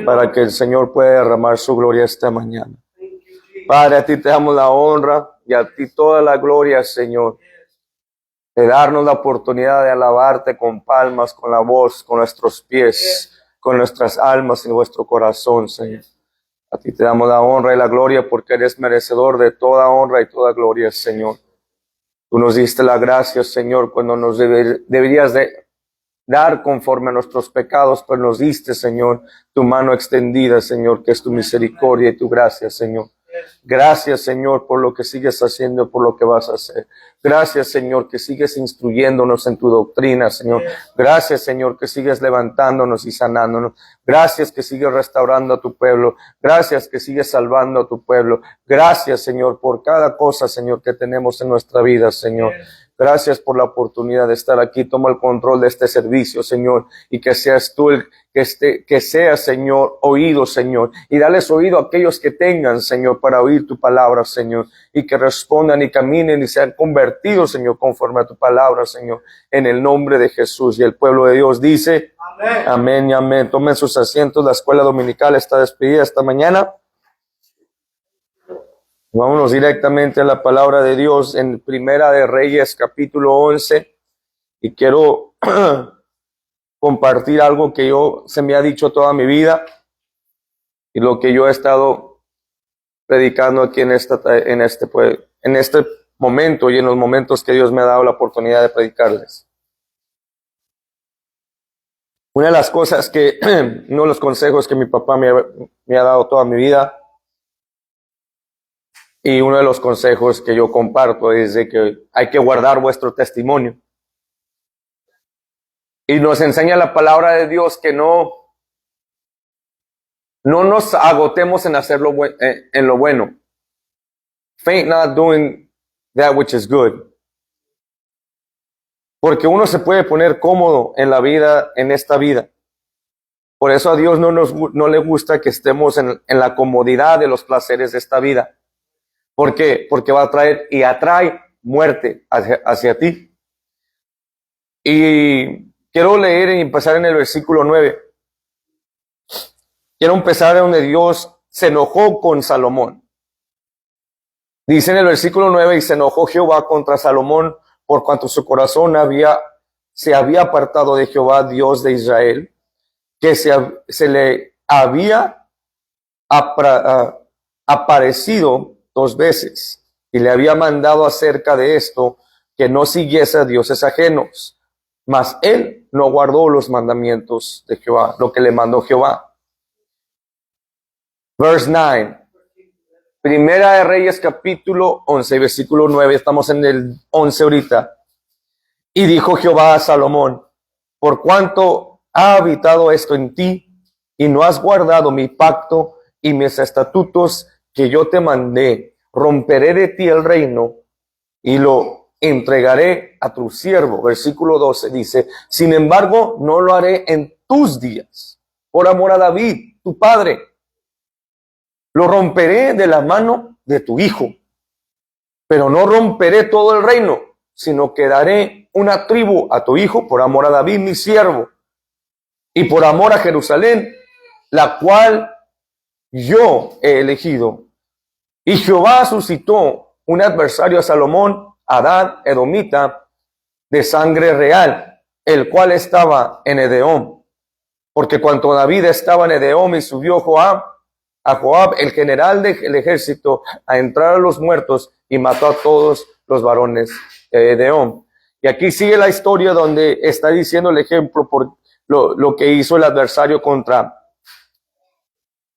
para que el Señor pueda derramar su gloria esta mañana. Padre, a ti te damos la honra y a ti toda la gloria, Señor, de darnos la oportunidad de alabarte con palmas, con la voz, con nuestros pies, con nuestras almas y nuestro corazón, Señor. A ti te damos la honra y la gloria porque eres merecedor de toda honra y toda gloria, Señor. Tú nos diste la gracia, Señor, cuando nos deberías de dar conforme a nuestros pecados, pues nos diste, Señor, tu mano extendida, Señor, que es tu misericordia y tu gracia, Señor. Gracias, Señor, por lo que sigues haciendo, por lo que vas a hacer. Gracias, Señor, que sigues instruyéndonos en tu doctrina, Señor. Gracias, Señor, que sigues levantándonos y sanándonos. Gracias que sigues restaurando a tu pueblo. Gracias que sigues salvando a tu pueblo. Gracias, Señor, por cada cosa, Señor, que tenemos en nuestra vida, Señor. Gracias por la oportunidad de estar aquí. Toma el control de este servicio, Señor, y que seas tú el que sea, Señor, oído, Señor, y dales oído a aquellos que tengan, Señor, para oír tu palabra, Señor, y que respondan y caminen y sean convertidos, Señor, conforme a tu palabra, Señor, en el nombre de Jesús. Y el pueblo de Dios dice, amén, amén y amén. Tomen sus asientos. La escuela dominical está despedida esta mañana. Vámonos directamente a la palabra de Dios en Primera de Reyes, capítulo 11, y quiero compartir algo que se me ha dicho toda mi vida y lo que yo he estado predicando aquí en este momento y en los momentos que Dios me ha dado la oportunidad de predicarles. Una de las cosas uno de los consejos que mi papá me ha dado toda mi vida, y uno de los consejos que yo comparto es de que hay que guardar vuestro testimonio. Y nos enseña la palabra de Dios que no nos agotemos en hacer en lo bueno. Faint not doing that which is good. Porque uno se puede poner cómodo en la vida, en esta vida. Por eso a Dios no le gusta que estemos en la comodidad de los placeres de esta vida. ¿Por qué? Porque va a traer y atrae muerte hacia ti. Y quiero leer y empezar en el versículo 9. Quiero empezar donde Dios se enojó con Salomón. Dice en el versículo 9, y se enojó Jehová contra Salomón por cuanto su corazón se había apartado de Jehová, Dios de Israel, que se le había aparecido 2 veces, y le había mandado acerca de esto que no siguiese a dioses ajenos. Mas él no guardó los mandamientos de Jehová, lo que le mandó Jehová. Verse 9. Primera de Reyes, capítulo 11, versículo 9. Estamos en el 11 ahorita. Y dijo Jehová a Salomón, por cuanto ha habitado esto en ti, y no has guardado mi pacto y mis estatutos que yo te mandé, romperé de ti el reino y lo entregaré a tu siervo. Versículo 12 dice, sin embargo, no lo haré en tus días, por amor a David, tu padre. Lo romperé de la mano de tu hijo, pero no romperé todo el reino, sino que daré una tribu a tu hijo por amor a David, mi siervo, y por amor a Jerusalén, la cual yo he elegido. Y Jehová suscitó un adversario a Salomón, Adad, edomita, de sangre real, el cual estaba en Edom. Porque cuando David estaba en Edom y subió a Joab, el general del ejército, a entrar a los muertos y mató a todos los varones de Edom. Y aquí sigue la historia donde está diciendo el ejemplo por lo que hizo el adversario contra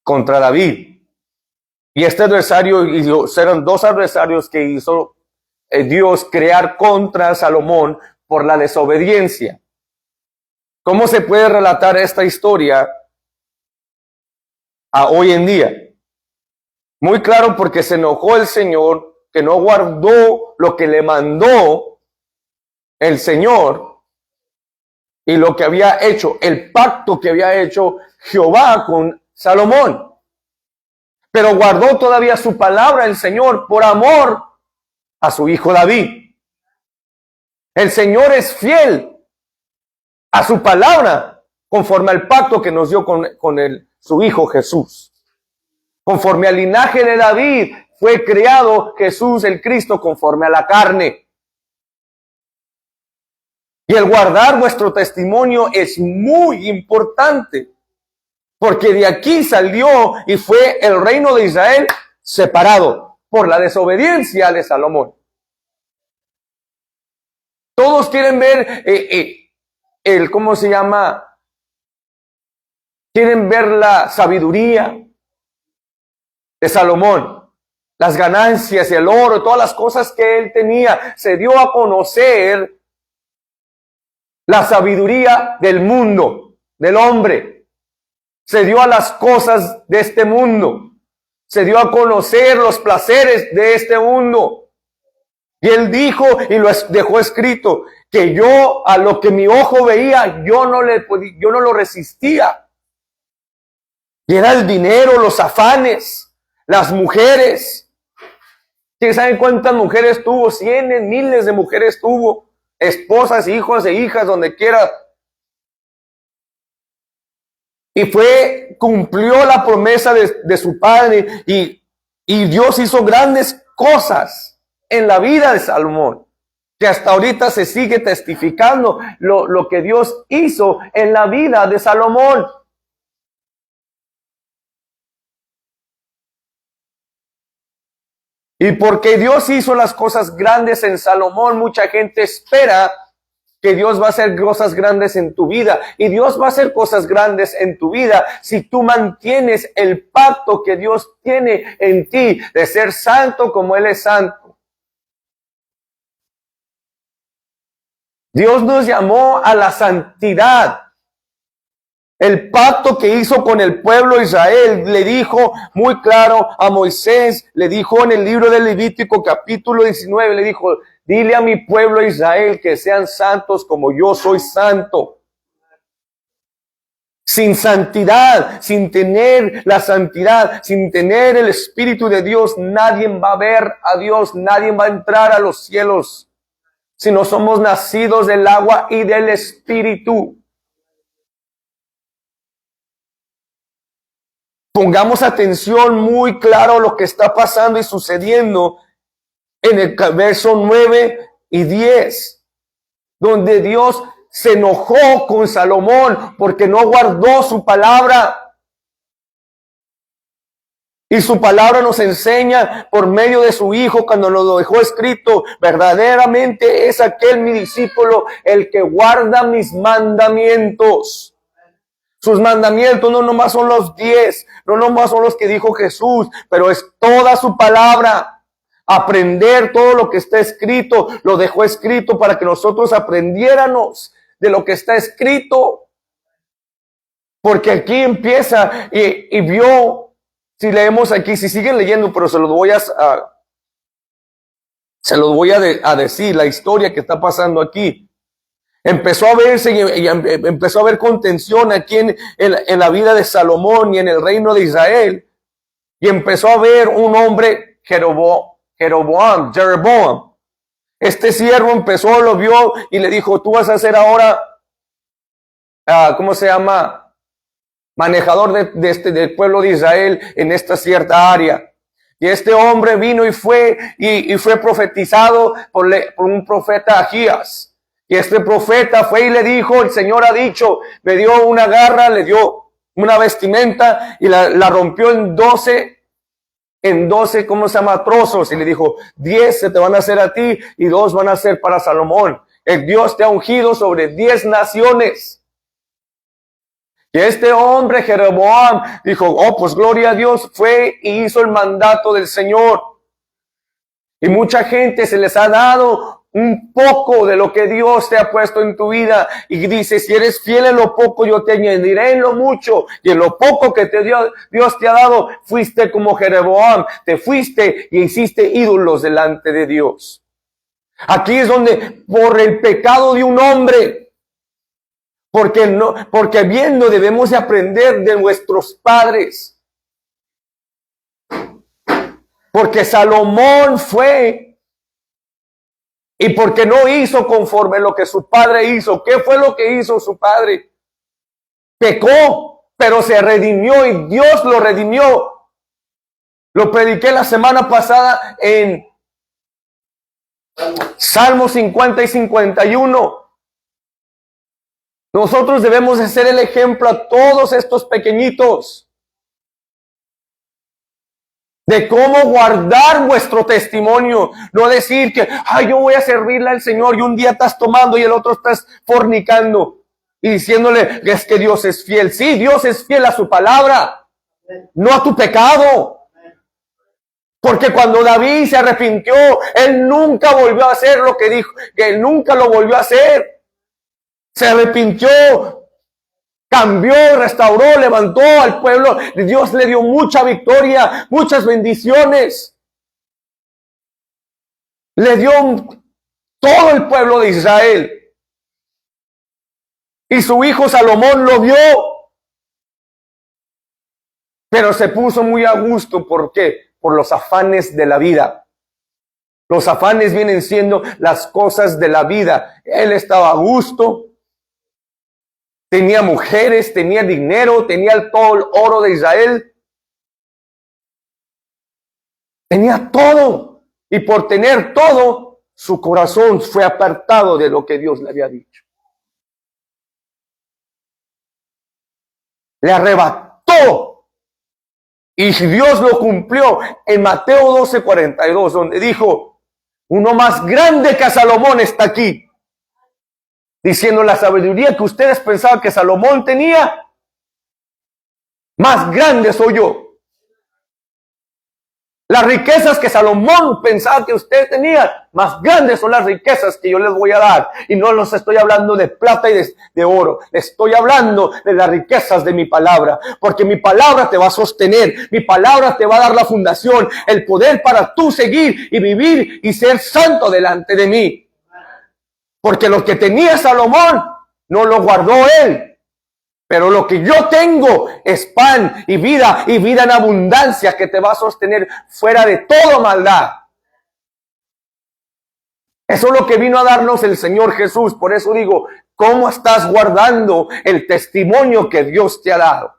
David. Y este adversario, eran 2 adversarios que hizo Dios crear contra Salomón por la desobediencia. ¿Cómo se puede relatar esta historia a hoy en día? Muy claro, porque se enojó el Señor, que no guardó lo que le mandó el Señor y lo que había hecho, el pacto que había hecho Jehová con Salomón. Pero guardó todavía su palabra el Señor por amor a su hijo David. El Señor es fiel a su palabra conforme al pacto que nos dio con su Hijo Jesús. Conforme al linaje de David fue creado Jesús el Cristo conforme a la carne. Y el guardar vuestro testimonio es muy importante, porque de aquí salió y fue el reino de Israel separado por la desobediencia de Salomón. Todos quieren ver ¿cómo se llama? Quieren ver la sabiduría de Salomón, las ganancias y el oro, todas las cosas que él tenía. Se dio a conocer la sabiduría del mundo, del hombre. Se dio a las cosas de este mundo. Se dio a conocer los placeres de este mundo. Y él dijo y lo dejó escrito que yo a lo que mi ojo veía, yo no lo resistía. Y era el dinero, los afanes, las mujeres. ¿Quién sabe cuántas mujeres tuvo? Cientos, miles de mujeres tuvo. Esposas, hijos e hijas, donde quiera. Y cumplió la promesa de su padre. Y Dios hizo grandes cosas en la vida de Salomón, que hasta ahorita se sigue testificando lo que Dios hizo en la vida de Salomón. Y porque Dios hizo las cosas grandes en Salomón, mucha gente espera que Dios va a hacer cosas grandes en tu vida. Y Dios va a hacer cosas grandes en tu vida si tú mantienes el pacto que Dios tiene en ti de ser santo como Él es santo. Dios nos llamó a la santidad. El pacto que hizo con el pueblo de Israel, le dijo muy claro a Moisés, le dijo en el libro de Levítico capítulo 19, le dijo, dile a mi pueblo Israel que sean santos como yo soy santo. Sin santidad, sin tener la santidad, sin tener el Espíritu de Dios, nadie va a ver a Dios, nadie va a entrar a los cielos, si no somos nacidos del agua y del Espíritu. Pongamos atención muy claro a lo que está pasando y sucediendo en el verso 9 y 10, donde Dios se enojó con Salomón porque no guardó su palabra. Y su palabra nos enseña por medio de su Hijo, cuando nos lo dejó escrito, verdaderamente es aquel mi discípulo, el que guarda mis mandamientos. Sus mandamientos no nomás son los 10, no nomás son los que dijo Jesús, pero es toda su palabra. Aprender todo lo que está escrito, lo dejó escrito para que nosotros aprendiéramos de lo que está escrito. Porque aquí empieza y vio, si leemos aquí, si siguen leyendo, pero se los voy a decir, la historia que está pasando aquí. Empezó a verse y empezó a haber contención aquí en la vida de Salomón y en el reino de Israel. Y empezó a ver un hombre, Jeroboam. Este siervo empezó, lo vio y le dijo, tú vas a ser ahora, ¿cómo se llama? Manejador del pueblo de Israel en esta cierta área. Y este hombre vino y fue profetizado por un profeta Agías. Y este profeta fue y le dijo, el Señor ha dicho, me dio una garra, le dio una vestimenta y la rompió en 12, ¿cómo se llama? Trozos. Y le dijo, 10 se te van a hacer a ti y 2 van a ser para Salomón. El Dios te ha ungido sobre 10 naciones. Y este hombre, Jeroboam, dijo, pues gloria a Dios, fue y hizo el mandato del Señor. Y mucha gente se les ha dado un poco de lo que Dios te ha puesto en tu vida y dice, si eres fiel en lo poco, yo te añadiré en lo mucho. Y en lo poco que Dios te ha dado, fuiste como Jeroboam, te fuiste y hiciste ídolos delante de Dios. Aquí es donde, por el pecado de un hombre, porque viendo debemos de aprender de nuestros padres. Porque Salomón fue y porque no hizo conforme lo que su padre hizo. ¿Qué fue lo que hizo su padre? pecó, pero se redimió y Dios lo redimió. Lo prediqué la semana pasada en Salmos 50 y 51. Nosotros debemos de ser el ejemplo a todos estos pequeñitos de cómo guardar vuestro testimonio. No decir que, ay, yo voy a servirle al Señor y un día estás tomando y el otro estás fornicando y diciéndole que es que Dios es fiel. Sí, Dios es fiel a su palabra, no a tu pecado. Porque cuando David se arrepintió, él nunca volvió a hacer lo que dijo, que él nunca lo volvió a hacer. Se arrepintió, cambió, restauró, levantó al pueblo. Dios le dio mucha victoria, muchas bendiciones. Le dio todo el pueblo de Israel. Y su hijo Salomón lo vio. Pero se puso muy a gusto. ¿Por qué? Por los afanes de la vida. Los afanes vienen siendo las cosas de la vida. Él estaba a gusto. Tenía mujeres, tenía dinero, tenía todo el oro de Israel. Tenía todo. Y por tener todo, su corazón fue apartado de lo que Dios le había dicho. Le arrebató. Y Dios lo cumplió en Mateo 12:42, donde dijo, uno más grande que Salomón está aquí. Diciendo la sabiduría que ustedes pensaban que Salomón tenía, más grande soy yo. Las riquezas que Salomón pensaba que usted tenía, más grandes son las riquezas que yo les voy a dar. Y no los estoy hablando de plata y de oro. Estoy hablando de las riquezas de mi palabra. Porque mi palabra te va a sostener. Mi palabra te va a dar la fundación, el poder para tú seguir y vivir y ser santo delante de mí. Porque lo que tenía Salomón no lo guardó él. Pero lo que yo tengo es pan y vida en abundancia que te va a sostener fuera de toda maldad. Eso es lo que vino a darnos el Señor Jesús. Por eso digo, ¿cómo estás guardando el testimonio que Dios te ha dado?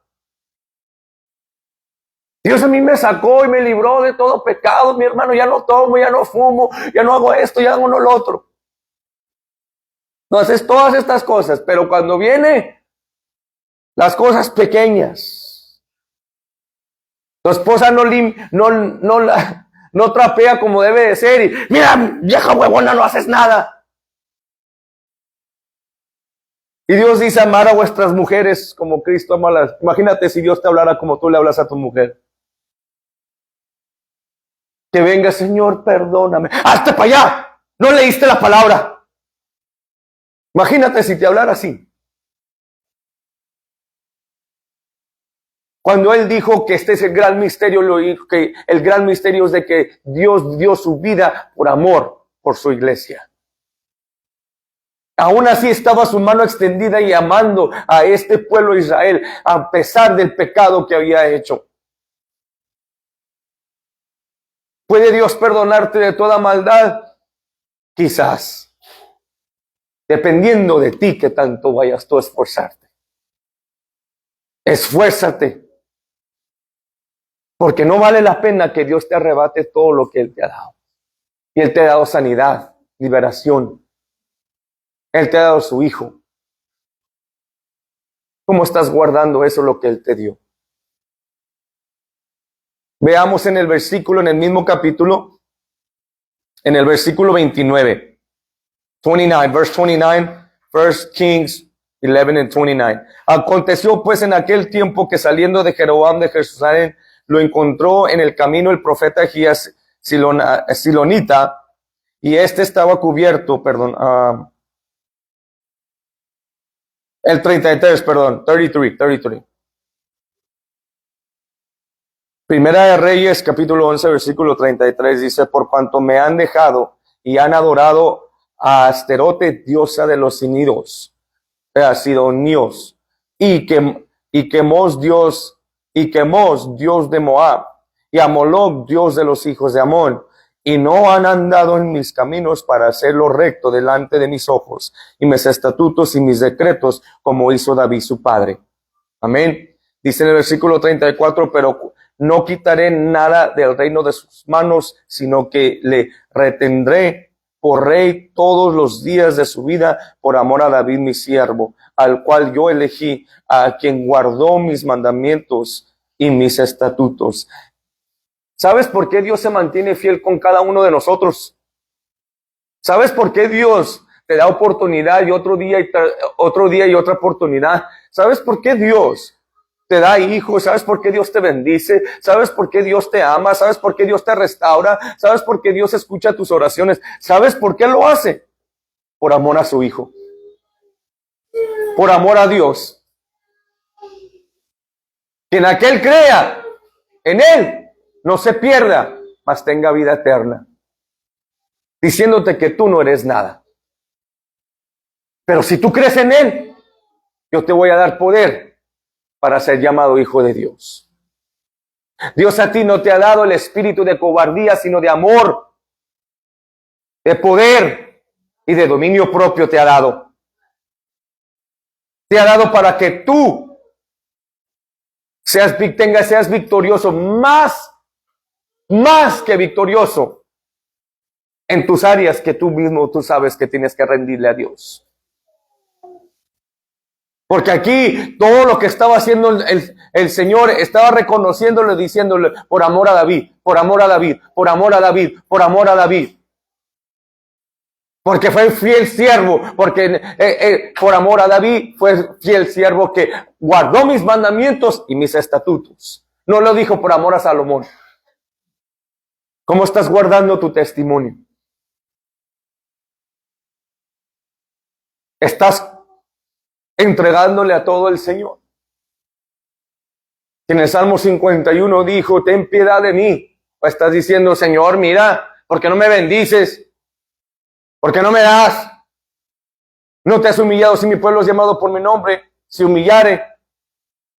Dios a mí me sacó y me libró de todo pecado, mi hermano. Ya no tomo, ya no fumo, ya no hago esto, ya hago lo otro. No haces todas estas cosas, pero cuando viene las cosas pequeñas, tu esposa no trapea como debe de ser y mira, vieja huevona, no haces nada. Y Dios dice amar a vuestras mujeres como Cristo ama a las. Imagínate si Dios te hablara como tú le hablas a tu mujer. Que venga, Señor, perdóname. ¡Hazte para allá! No leíste la palabra. Imagínate si te hablara así. Cuando Él dijo que este es el gran misterio, lo dijo que el gran misterio es de que Dios dio su vida por amor por su iglesia. Aún así estaba su mano extendida y amando a este pueblo de Israel, a pesar del pecado que había hecho. ¿Puede Dios perdonarte de toda maldad? Quizás. Dependiendo de ti que tanto vayas tú a esforzarte. Esfuérzate. Porque no vale la pena que Dios te arrebate todo lo que Él te ha dado. Y Él te ha dado sanidad, liberación. Él te ha dado su Hijo. ¿Cómo estás guardando eso lo que Él te dio? Veamos en el versículo, en el mismo capítulo, en el versículo 29. 29, verse 29, 1 Kings 11 and 29. Aconteció pues en aquel tiempo que saliendo de Jeroboam de Jerusalén, lo encontró en el camino el profeta Ahías Silonita, y este estaba cubierto, el 33. Primera de Reyes, capítulo 11, versículo 33, dice, por cuanto me han dejado y han adorado a Asterote, diosa de los Sidonios, y Quemos, dios de Moab, y a Moloc, dios de los hijos de Amón, y no han andado en mis caminos para hacer lo recto delante de mis ojos, y mis estatutos y mis decretos, como hizo David su padre. Amén. Dice en el versículo 34, pero no quitaré nada del reino de sus manos, sino que le retendré por rey todos los días de su vida, por amor a David mi siervo, al cual yo elegí, a quien guardó mis mandamientos y mis estatutos. ¿Sabes por qué Dios se mantiene fiel con cada uno de nosotros? ¿Sabes por qué Dios te da oportunidad y otro día y otra oportunidad? ¿Sabes por qué Dios te da hijos? ¿Sabes por qué Dios te bendice? ¿Sabes por qué Dios te ama? ¿Sabes por qué Dios te restaura? ¿Sabes por qué Dios escucha tus oraciones? ¿Sabes por qué lo hace? Por amor a su Hijo. Por amor a Dios. Quien aquel crea en Él no se pierda, mas tenga vida eterna. Diciéndote que tú no eres nada. Pero si tú crees en Él, yo te voy a dar poder para ser llamado hijo de Dios. Dios a ti no te ha dado el espíritu de cobardía, sino de amor, de poder y de dominio propio te ha dado. Te ha dado para que tú seas victorioso, más que victorioso en tus áreas que tú sabes que tienes que rendirle a Dios. Porque aquí todo lo que estaba haciendo el Señor, estaba reconociéndole, diciéndole, por amor a David, por amor a David, por amor a David, por amor a David. Porque fue fiel siervo, porque por amor a David fue fiel siervo que guardó mis mandamientos y mis estatutos. No lo dijo por amor a Salomón. ¿Cómo estás guardando tu testimonio? ¿Estás entregándole a todo el Señor? En el Salmo 51 dijo, ten piedad de mí. O estás diciendo, Señor, mira, ¿por qué no me bendices? ¿Por qué no me das? No te has humillado si mi pueblo es llamado por mi nombre. Si humillare,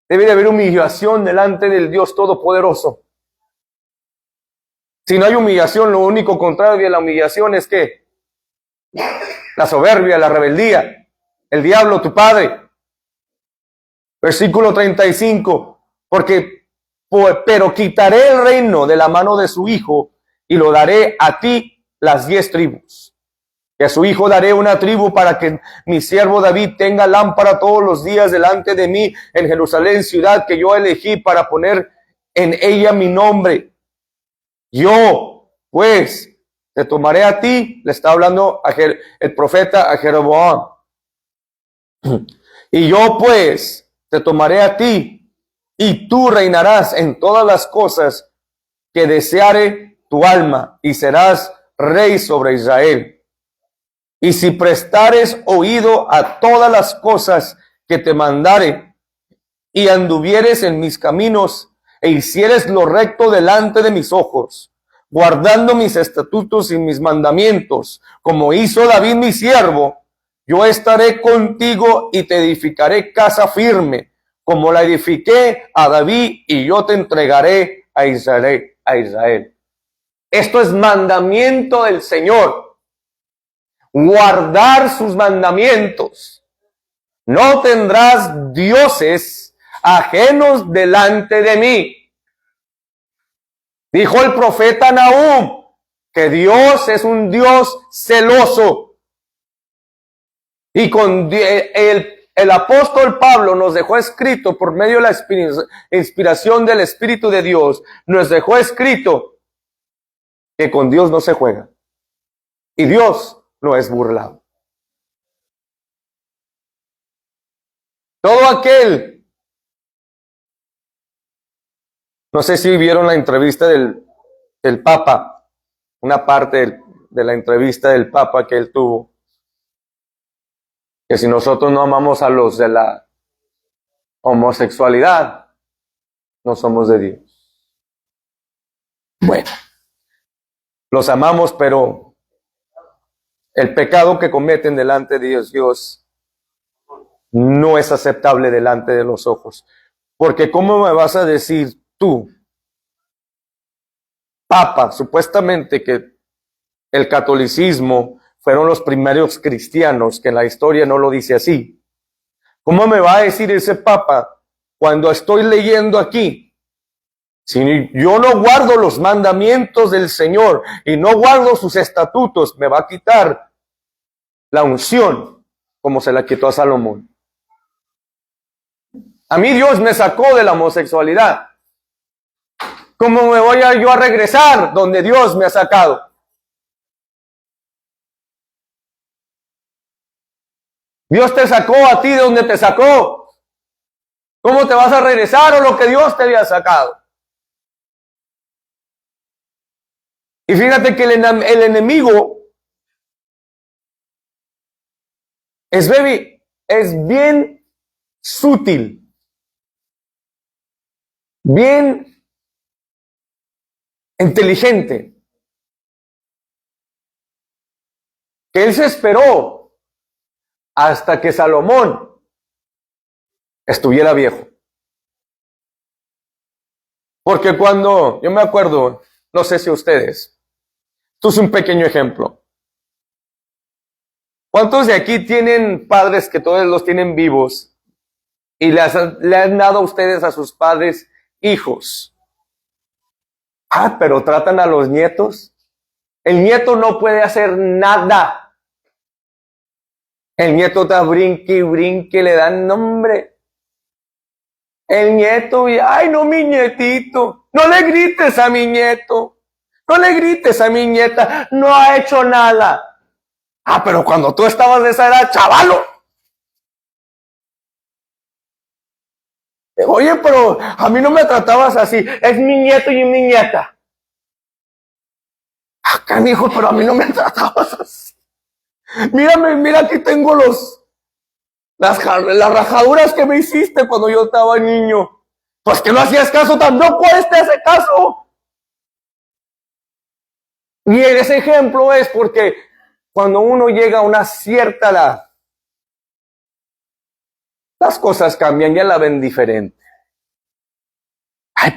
debe de haber humillación delante del Dios Todopoderoso. Si no hay humillación, lo único contrario de la humillación es que la soberbia, la rebeldía, el diablo, tu padre. Versículo 35, pero quitaré el reino de la mano de su hijo y lo daré a ti las 10 tribus. Y a su hijo daré una tribu para que mi siervo David tenga lámpara todos los días delante de mí en Jerusalén, ciudad que yo elegí para poner en ella mi nombre. Yo, pues, te tomaré a ti, le está hablando el profeta a Jeroboam. Y yo, pues, te tomaré a ti, y tú reinarás en todas las cosas que deseare tu alma, y serás rey sobre Israel. Y si prestares oído a todas las cosas que te mandare, y anduvieres en mis caminos, e hicieres lo recto delante de mis ojos, guardando mis estatutos y mis mandamientos, como hizo David mi siervo, yo estaré contigo y te edificaré casa firme, como la edifiqué a David, y yo te entregaré a Israel. Esto es mandamiento del Señor. Guardar sus mandamientos. No tendrás dioses ajenos delante de mí. Dijo el profeta Nahum que Dios es un Dios celoso. Y con el apóstol Pablo nos dejó escrito por medio de la inspiración del Espíritu de Dios, nos dejó escrito que con Dios no se juega. Y Dios no es burlado. Todo aquel, no sé si vieron la entrevista del Papa, una parte de la entrevista del Papa que él tuvo, que si nosotros no amamos a los de la homosexualidad, no somos de Dios. Bueno, los amamos, pero el pecado que cometen delante de Dios no es aceptable delante de los ojos. Porque ¿cómo me vas a decir tú, Papa, supuestamente que el catolicismo fueron los primeros cristianos, que en la historia no lo dice así? ¿Cómo me va a decir ese Papa cuando estoy leyendo aquí, si yo no guardo los mandamientos del Señor y no guardo sus estatutos, me va a quitar la unción como se la quitó a Salomón. A mí Dios me sacó de la homosexualidad. ¿Cómo me voy yo a regresar donde Dios me ha sacado? Dios te sacó a ti de donde te sacó. ¿Cómo te vas a regresar a lo que Dios te había sacado? Y fíjate que el enemigo es bien sutil, bien inteligente, que él se esperó hasta que Salomón estuviera viejo. Porque cuando, yo me acuerdo, no sé si ustedes, esto es un pequeño ejemplo. ¿Cuántos de aquí tienen padres que todos los tienen vivos y le han dado a ustedes a sus padres hijos? Pero tratan a los nietos. El nieto no puede hacer nada. El nieto está brinque y brinque, le dan nombre. El nieto, ay no mi nietito, no le grites a mi nieto, no le grites a mi nieta, no ha hecho nada. Pero cuando tú estabas de esa edad, chavalo. Oye, pero a mí no me tratabas así, es mi nieto y mi nieta. Canijo, pero a mí no me tratabas así. Mírame, mira, aquí tengo las rajaduras que me hiciste cuando yo estaba niño. Pues que no hacías caso, tampoco este hace caso. Y ese ejemplo es porque cuando uno llega a una cierta edad, las cosas cambian, ya la ven diferente.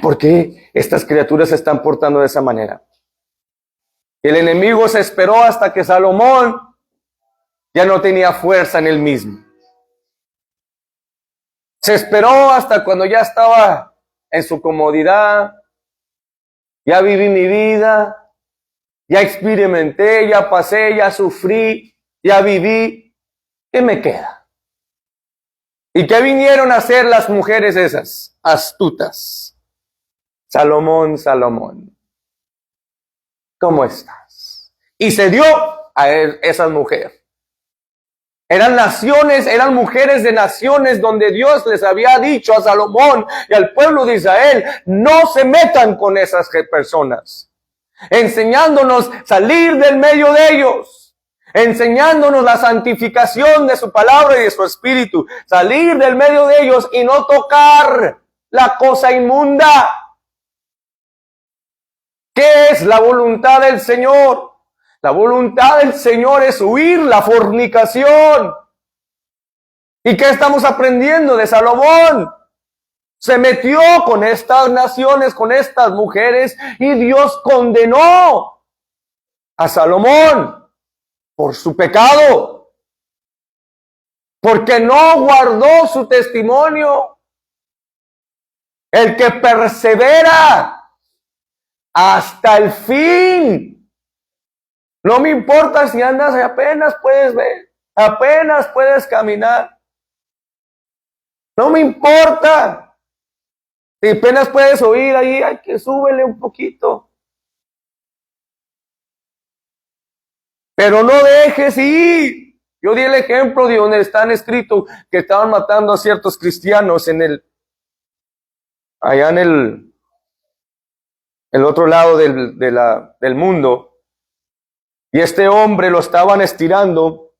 ¿Por qué estas criaturas se están portando de esa manera? El enemigo se esperó hasta que Salomón ya no tenía fuerza en él mismo. Se esperó hasta cuando ya estaba en su comodidad. Ya viví mi vida, ya experimenté, ya pasé, ya sufrí, ya viví. ¿Qué me queda? ¿Y qué vinieron a hacer las mujeres esas? Astutas. Salomón, Salomón, ¿cómo estás? Y se dio a esas mujeres. Eran naciones, eran mujeres de naciones donde Dios les había dicho a Salomón y al pueblo de Israel, no se metan con esas personas. Enseñándonos salir del medio de ellos. Enseñándonos la santificación de su palabra y de su espíritu. Salir del medio de ellos y no tocar la cosa inmunda. ¿Qué es la voluntad del Señor? La voluntad del Señor es huir la fornicación. ¿Y qué estamos aprendiendo de Salomón? Se metió con estas naciones, con estas mujeres, y Dios condenó a Salomón por su pecado. Porque no guardó su testimonio. El que persevera hasta el fin. No me importa si andas y apenas puedes ver, apenas puedes caminar. No me importa. Si apenas puedes oír ahí, hay que súbele un poquito. Pero no dejes ir. Yo di el ejemplo de donde están escritos que estaban matando a ciertos cristianos allá en el otro lado del mundo. Y este hombre lo estaban estirando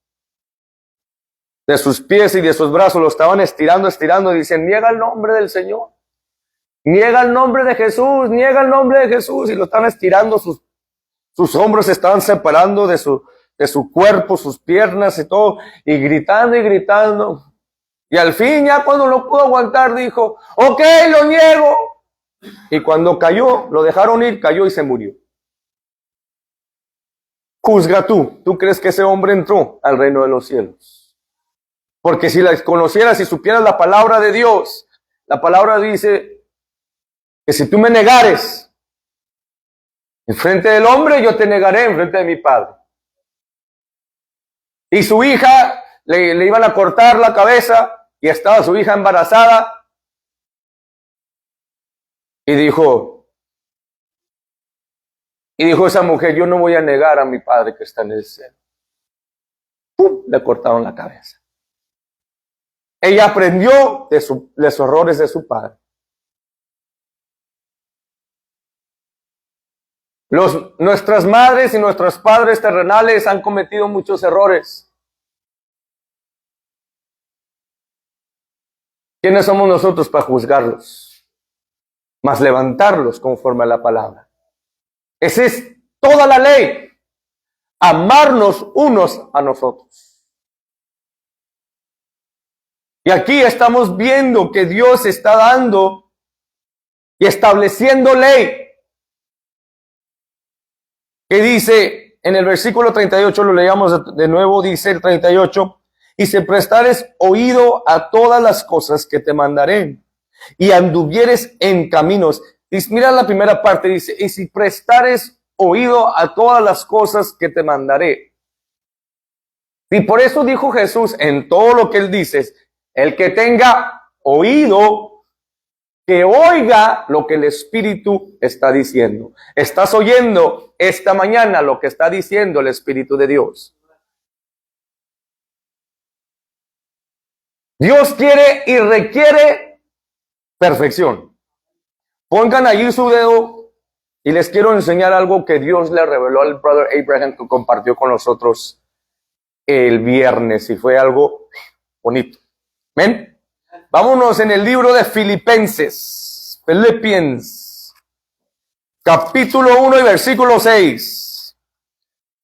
de sus pies y de sus brazos, lo estaban estirando, y dicen, niega el nombre del Señor. Niega el nombre de Jesús, niega el nombre de Jesús. Y lo están estirando, sus hombros se estaban separando de su cuerpo, sus piernas y todo. Y gritando y gritando. Y al fin, ya cuando lo pudo aguantar, dijo, ok, lo niego. Y cuando cayó, lo dejaron ir, cayó y se murió. Juzga tú crees que ese hombre entró al reino de los cielos. Porque si la conocieras y supieras la palabra de Dios, la palabra dice que si tú me negares en frente del hombre, yo te negaré en frente de mi Padre. Y su hija, le iban a cortar la cabeza y estaba su hija embarazada. Y dijo esa mujer, yo no voy a negar a mi Padre que está en el cielo. ¡Pum! Le cortaron la cabeza. Ella aprendió de los errores de su padre. Nuestras madres y nuestros padres terrenales han cometido muchos errores. ¿Quiénes somos nosotros para juzgarlos? Más levantarlos conforme a la palabra. Esa es toda la ley. Amarnos unos a nosotros. Y aquí estamos viendo que Dios está dando y estableciendo ley. Que dice en el versículo 38, lo leamos de nuevo, dice el 38, y si prestares oído a todas las cosas que te mandaré, y anduvieres en caminos. Dice, mira la primera parte, dice, y si prestares oído a todas las cosas que te mandaré. Y por eso dijo Jesús en todo lo que él dice, el que tenga oído, que oiga lo que el Espíritu está diciendo. ¿Estás oyendo esta mañana lo que está diciendo el Espíritu de Dios? Dios quiere y requiere perfección. Pongan allí su dedo y les quiero enseñar algo que Dios le reveló al brother Abraham, que compartió con nosotros el viernes, y fue algo bonito. ¿Ven? Vámonos en el libro de Filipenses, Philippians, capítulo 1 y versículo 6.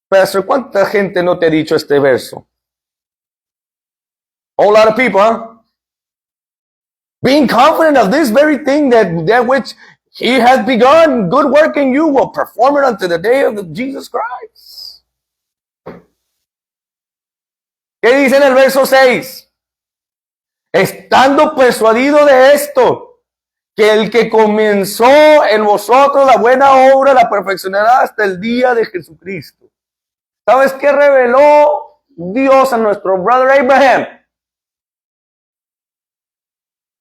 Pastor, ¿cuánta gente no te ha dicho este verso? A whole lot of people, huh? Being confident of this very thing, that which he has begun, good work in you, will perform it unto the day of Jesus Christ. ¿Qué dice en el verso 6? Estando persuadido de esto, que el que comenzó en vosotros la buena obra la perfeccionará hasta el día de Jesucristo. ¿Sabes qué reveló Dios a nuestro brother Abraham?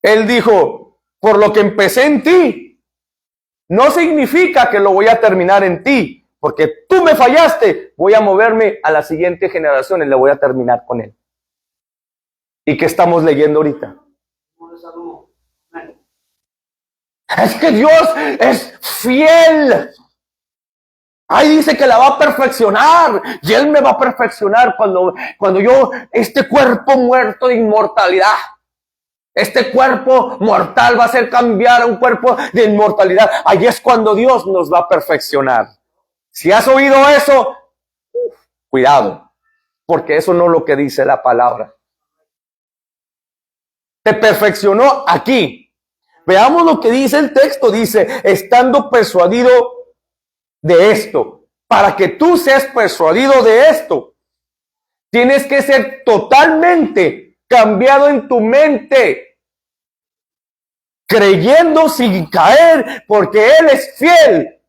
Él dijo, por lo que empecé en ti, no significa que lo voy a terminar en ti, porque tú me fallaste, voy a moverme a la siguiente generación y le voy a terminar con él. ¿Y qué estamos leyendo ahorita? Es que Dios es fiel. Ahí dice que la va a perfeccionar. Y Él me va a perfeccionar cuando yo, este cuerpo muerto de inmortalidad, este cuerpo mortal va a ser cambiar a un cuerpo de inmortalidad. Ahí es cuando Dios nos va a perfeccionar. Si has oído eso, cuidado, porque eso no es lo que dice la palabra. Te perfeccionó aquí. Veamos lo que dice el texto. Dice, estando persuadido de esto. Para que tú seas persuadido de esto, tienes que ser totalmente cambiado en tu mente, creyendo sin caer, porque Él es fiel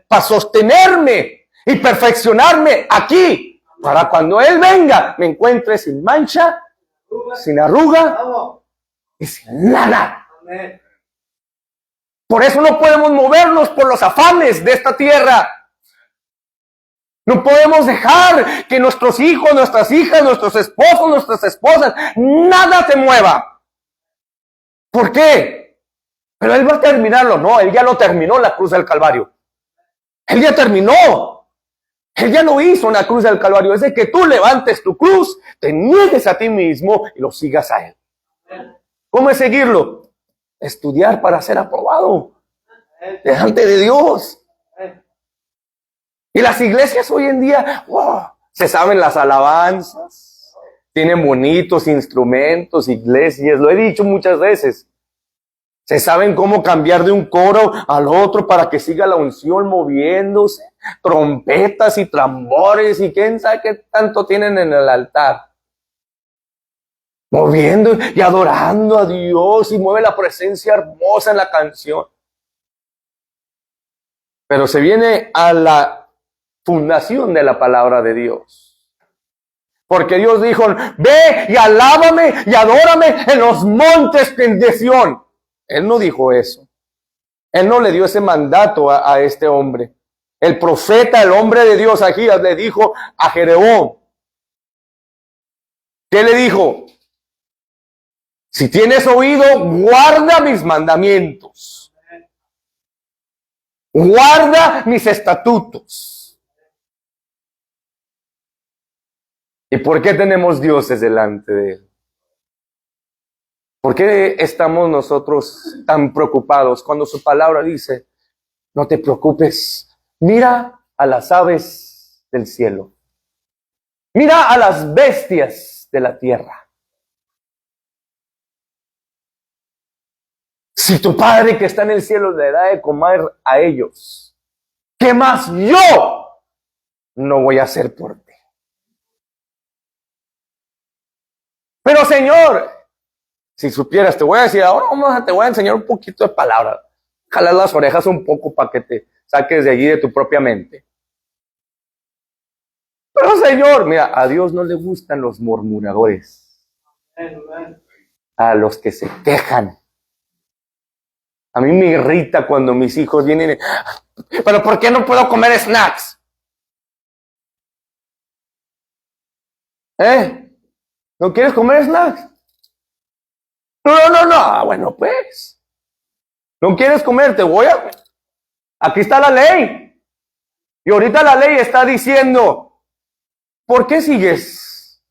para sostenerme y perfeccionarme aquí, para cuando Él venga me encuentre sin mancha, sin arruga y sin nada. Por eso no podemos movernos por los afanes de esta tierra. No podemos dejar que nuestros hijos, nuestras hijas, nuestros esposos, nuestras esposas, nada te mueva. ¿Por qué? Pero Él va a terminarlo. No, Él ya lo terminó en la cruz del Calvario. Él ya terminó. Él ya lo hizo en la cruz del Calvario. Es de que tú levantes tu cruz, te niegues a ti mismo y lo sigas a Él. ¿Cómo es seguirlo? Estudiar para ser aprobado delante de Dios. Y las iglesias hoy en día, se saben las alabanzas, tienen bonitos instrumentos, iglesias, lo he dicho muchas veces. Se saben cómo cambiar de un coro al otro para que siga la unción moviéndose, trompetas y tambores y quién sabe qué tanto tienen en el altar. moviendo y adorando a Dios y mueve la presencia hermosa en la canción. Pero se viene a la fundación de la palabra de Dios. Porque Dios dijo, ve y alábame y adórame en los montes de Sión. Él no dijo eso. Él no le dio ese mandato a este hombre. El profeta, el hombre de Dios, Agías, le dijo a Jeroboam. ¿Qué le dijo? Si tienes oído, guarda mis mandamientos. Guarda mis estatutos. ¿Y por qué tenemos dioses delante de él? ¿Por qué estamos nosotros tan preocupados cuando su palabra dice, no te preocupes, mira a las aves del cielo, mira a las bestias de la tierra? Si tu Padre que está en el cielo le da de comer a ellos, ¿qué más yo no voy a hacer por ti? Pero Señor, si supieras, te voy a decir, ahora te voy a enseñar un poquito de palabra. Jalar las orejas un poco para que te saques de allí de tu propia mente. Pero Señor, mira, a Dios no le gustan los murmuradores. A los que se quejan. A mí me irrita cuando mis hijos vienen, pero ¿por qué no puedo comer snacks? ¿No quieres comer snacks? No. Bueno, pues. ¿No quieres comer? Aquí está la ley. Y ahorita la ley está diciendo, ¿por qué sigues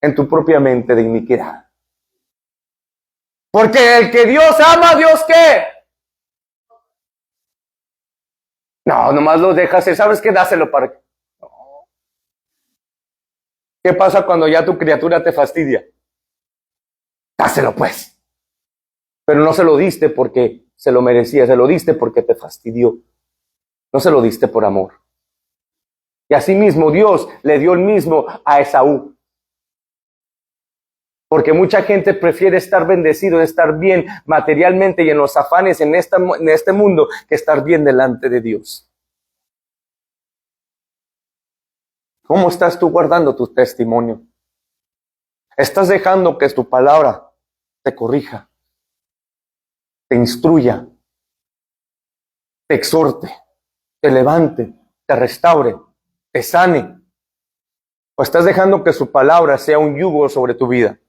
en tu propia mente de iniquidad? Porque el que Dios ama, ¿Dios qué? No, nomás lo dejas, ¿sabes qué? Dáselo para... No. ¿Qué pasa cuando ya tu criatura te fastidia? Dáselo pues. Pero no se lo diste porque se lo merecía, se lo diste porque te fastidió. No se lo diste por amor. Y así mismo Dios le dio el mismo a Esaú. Porque mucha gente prefiere estar bendecido, estar bien materialmente y en los afanes en este mundo que estar bien delante de Dios. ¿Cómo estás tú guardando tu testimonio? ¿Estás dejando que tu palabra te corrija, te instruya, te exhorte, te levante, te restaure, te sane? ¿O estás dejando que su palabra sea un yugo sobre tu vida?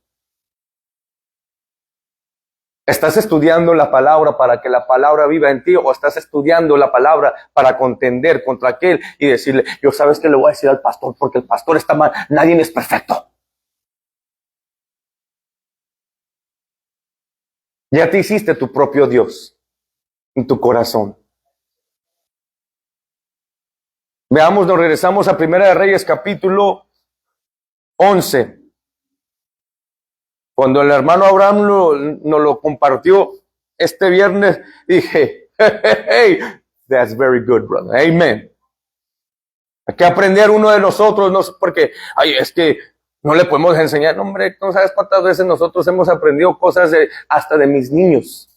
¿Estás estudiando la palabra para que la palabra viva en ti? ¿O estás estudiando la palabra para contender contra aquel y decirle, yo sabes que le voy a decir al pastor porque el pastor está mal, nadie es perfecto? Ya te hiciste tu propio Dios en tu corazón. Veamos, nos regresamos a Primera de Reyes capítulo 11. Cuando el hermano Abraham nos lo compartió este viernes, dije, hey, that's very good, brother. Amen. Hay que aprender uno de nosotros, no porque, es que no le podemos enseñar. No, hombre, no sabes cuántas veces nosotros hemos aprendido cosas hasta de mis niños.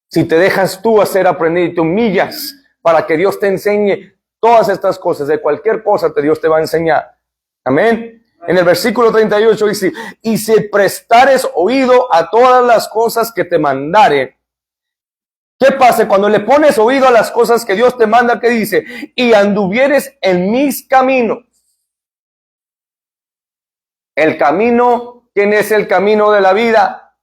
Si te dejas tú hacer aprender y te humillas para que Dios te enseñe todas estas cosas, de cualquier cosa Dios te va a enseñar. Amén. En el versículo 38 dice, y si prestares oído a todas las cosas que te mandare. ¿Qué pasa cuando le pones oído a las cosas que Dios te manda? ¿Qué dice? Y anduvieres en mis caminos. El camino, ¿quién es el camino de la vida?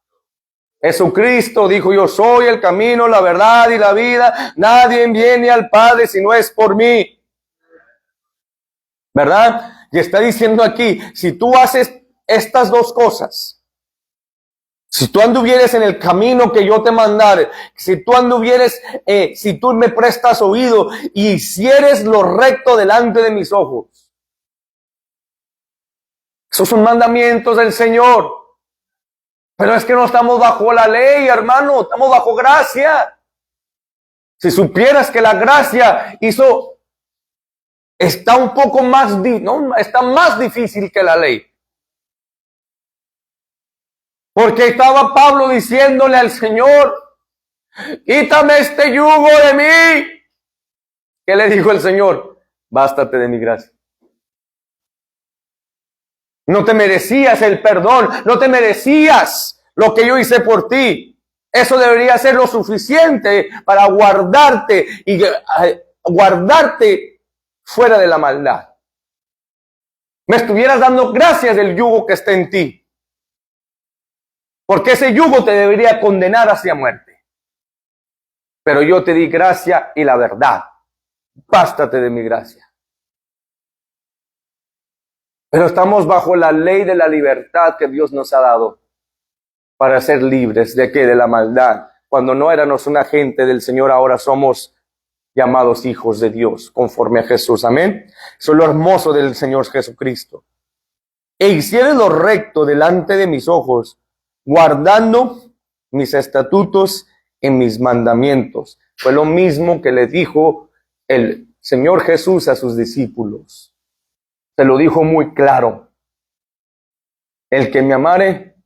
Jesucristo dijo, yo soy el camino, la verdad y la vida. Nadie viene al Padre si no es por mí. ¿Verdad? Y está diciendo aquí, si tú haces estas dos cosas, si tú anduvieres en el camino que yo te mandare, si tú anduvieres, si tú me prestas oído y hicieres lo recto delante de mis ojos. Esos son mandamientos del Señor. Pero es que no estamos bajo la ley, hermano, estamos bajo gracia. Si supieras que la gracia está un poco más, está más difícil que la ley. Porque estaba Pablo diciéndole al Señor, quítame este yugo de mí. ¿Qué le dijo el Señor? Bástate de mi gracia. No te merecías el perdón, no te merecías lo que yo hice por ti. Eso debería ser lo suficiente para guardarte y guardarte fuera de la maldad. Me estuvieras dando gracias del yugo que está en ti. Porque ese yugo te debería condenar hacia muerte. Pero yo te di gracia y la verdad. Bástate de mi gracia. Pero estamos bajo la ley de la libertad que Dios nos ha dado para ser libres de qué, de la maldad. Cuando no éramos un agente del Señor, ahora somos llamados hijos de Dios, conforme a Jesús. Amén. Eso es lo hermoso del Señor Jesucristo. E hiciere lo recto delante de mis ojos, guardando mis estatutos y mis mandamientos. Fue lo mismo que le dijo el Señor Jesús a sus discípulos. Se lo dijo muy claro. El que me amare,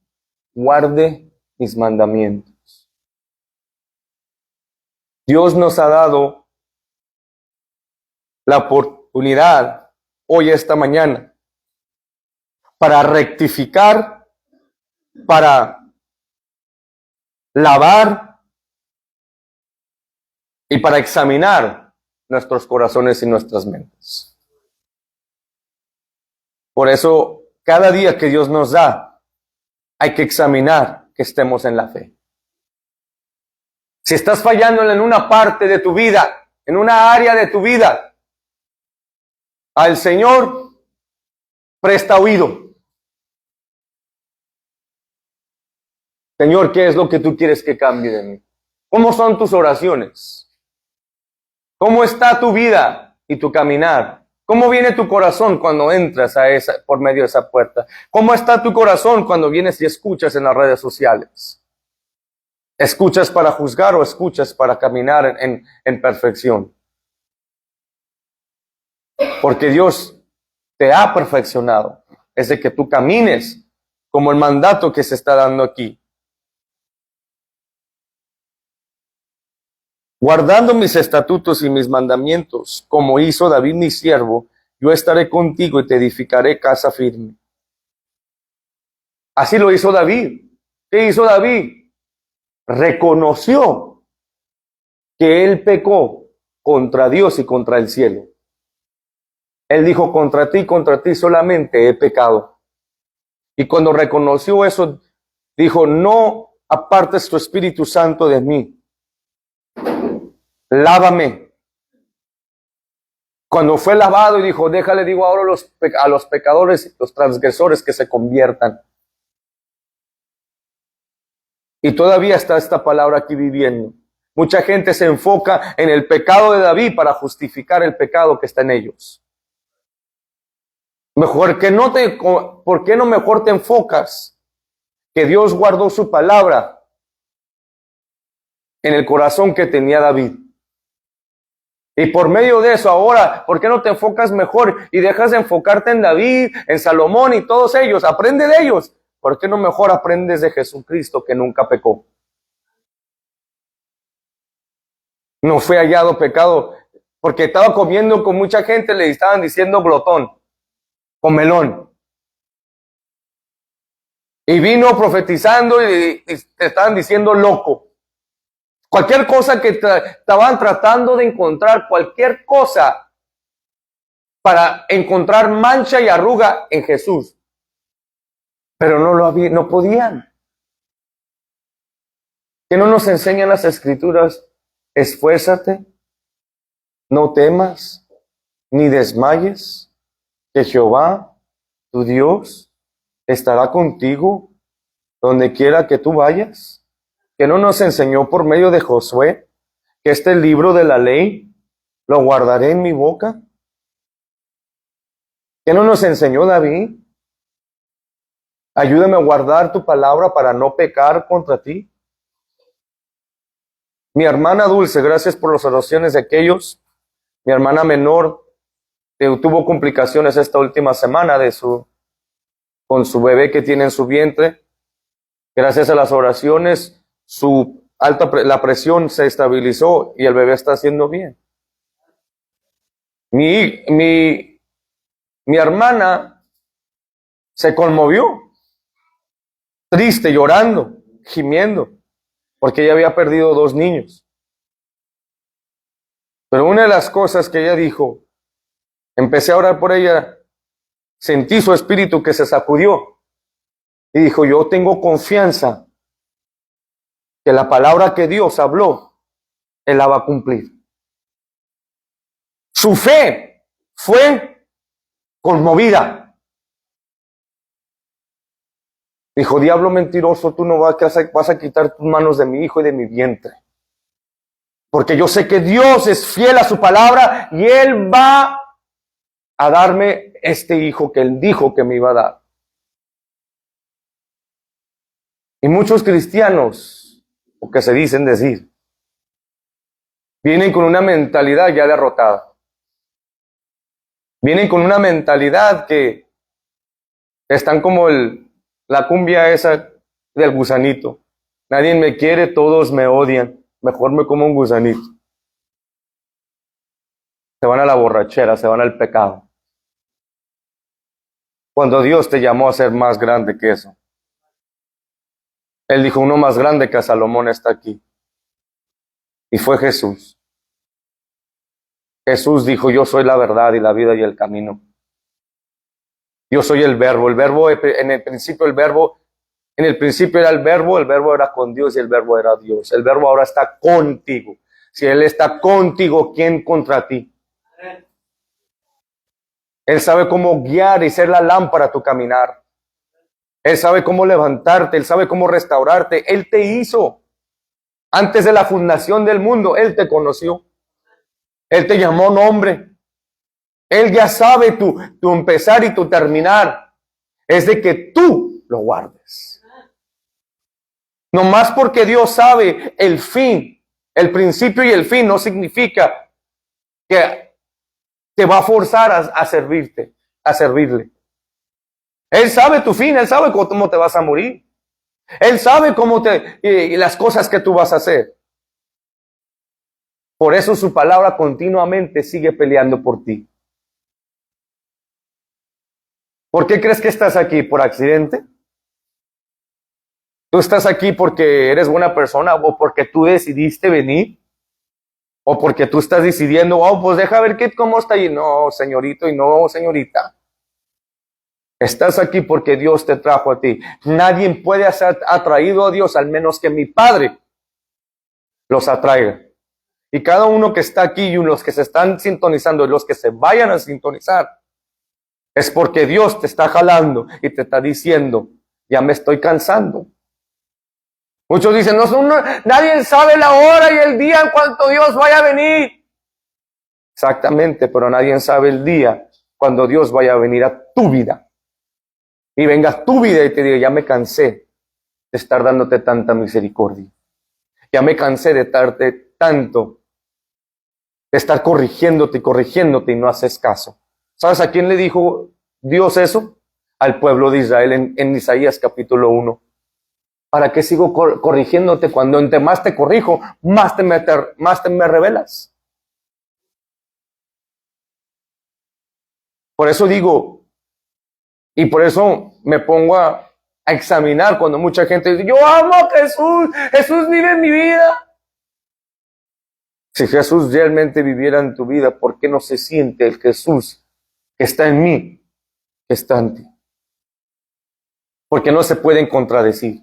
guarde mis mandamientos. Dios nos ha dado la oportunidad hoy, esta mañana, para rectificar, para lavar y para examinar nuestros corazones y nuestras mentes. Por eso, cada día que Dios nos da, hay que examinar que estemos en la fe. Si estás fallando en una parte de tu vida, en una área de tu vida, al Señor presta oído. Señor, ¿qué es lo que tú quieres que cambie de mí? ¿Cómo son tus oraciones? ¿Cómo está tu vida y tu caminar? ¿Cómo viene tu corazón cuando entras por medio de esa puerta? ¿Cómo está tu corazón cuando vienes y escuchas en las redes sociales? ¿Escuchas para juzgar o escuchas para caminar en perfección? Porque Dios te ha perfeccionado. Es de que tú camines como el mandato que se está dando aquí. Guardando mis estatutos y mis mandamientos, como hizo David mi siervo, yo estaré contigo y te edificaré casa firme. Así lo hizo David. ¿Qué hizo David? Reconoció que él pecó contra Dios y contra el cielo. Él dijo, contra ti solamente he pecado. Y cuando reconoció eso, dijo, no apartes tu Espíritu Santo de mí. Lávame. Cuando fue lavado y dijo, déjale, digo ahora a los pecadores, los transgresores que se conviertan. Y todavía está esta palabra aquí viviendo. Mucha gente se enfoca en el pecado de David para justificar el pecado que está en ellos. ¿Por qué no mejor te enfocas que Dios guardó su palabra en el corazón que tenía David? Y por medio de eso ahora, ¿por qué no te enfocas mejor y dejas de enfocarte en David, en Salomón y todos ellos? Aprende de ellos. ¿Por qué no mejor aprendes de Jesucristo que nunca pecó? No fue hallado pecado, porque estaba comiendo con mucha gente, le estaban diciendo glotón, comelón. Y vino profetizando y te estaban diciendo loco. Cualquier cosa que estaban tratando de encontrar, cualquier cosa para encontrar mancha y arruga en Jesús. Pero no podían. ¿Qué no nos enseñan las Escrituras? Esfuérzate, no temas, ni desmayes, que Jehová, tu Dios, estará contigo donde quiera que tú vayas. Que no nos enseñó por medio de Josué que este libro de la ley lo guardaré en mi boca. Que no nos enseñó David. Ayúdame a guardar tu palabra para no pecar contra ti. Mi hermana Dulce, gracias por las oraciones de aquellos. Mi hermana menor tuvo complicaciones esta última semana con su bebé que tiene en su vientre. Gracias a las oraciones, la presión se estabilizó y el bebé está haciendo bien. Mi hermana se conmovió, triste, llorando, gimiendo, porque ella había perdido 2 niños. Pero una de las cosas que ella dijo, empecé a orar por ella, sentí su espíritu que se sacudió y dijo, yo tengo confianza que la palabra que Dios habló, Él la va a cumplir. Su fe fue conmovida. Dijo, diablo mentiroso, tú no vas a quitar tus manos de mi hijo y de mi vientre. Porque yo sé que Dios es fiel a su palabra y Él va a darme este hijo que Él dijo que me iba a dar. Y muchos cristianos, o que se dicen decir, vienen con una mentalidad ya derrotada. Vienen con una mentalidad que están como la cumbia esa del gusanito. Nadie me quiere, todos me odian. Mejor me como un gusanito. Se van a la borrachera, se van al pecado. Cuando Dios te llamó a ser más grande que eso. Él dijo, uno más grande que Salomón está aquí. Y fue Jesús. Jesús dijo, yo soy la verdad y la vida y el camino. Yo soy el verbo. El verbo, en el principio era el verbo era con Dios y el verbo era Dios. El verbo ahora está contigo. Si Él está contigo, ¿quién contra ti? Él sabe cómo guiar y ser la lámpara a tu caminar. Él sabe cómo levantarte, Él sabe cómo restaurarte. Él te hizo. Antes de la fundación del mundo, Él te conoció. Él te llamó nombre. Él ya sabe tu empezar y tu terminar. Es de que tú lo guardes. No más porque Dios sabe el fin, el principio y el fin, no significa que te va a forzar a servirle. Él sabe tu fin, Él sabe cómo te vas a morir. Él sabe las cosas que tú vas a hacer. Por eso su palabra continuamente sigue peleando por ti. ¿Por qué crees que estás aquí? ¿Por accidente? ¿Tú estás aquí porque eres buena persona o porque tú decidiste venir? ¿O porque tú estás decidiendo, pues deja ver cómo está ahí? No, señorito y no, señorita. Estás aquí porque Dios te trajo a ti. Nadie puede ser atraído a Dios al menos que mi Padre los atraiga. Y cada uno que está aquí y los que se están sintonizando y los que se vayan a sintonizar, es porque Dios te está jalando y te está diciendo, ya me estoy cansando. Muchos dicen, nadie sabe la hora y el día en cuanto Dios vaya a venir. Exactamente, pero nadie sabe el día cuando Dios vaya a venir a tu vida. Y venga a tu vida y te diga, ya me cansé de estar dándote tanta misericordia. Ya me cansé de darte tanto, de estar corrigiéndote y no haces caso. ¿Sabes a quién le dijo Dios eso? Al pueblo de Israel en Isaías capítulo 1. ¿Para qué sigo corrigiéndote cuando entre más te corrijo, más te me revelas? Por eso digo, y por eso me pongo a examinar cuando mucha gente dice, yo amo a Jesús, Jesús vive en mi vida. Si Jesús realmente viviera en tu vida, ¿por qué no se siente el Jesús que está en mí, que está en ti? Porque no se pueden contradecir.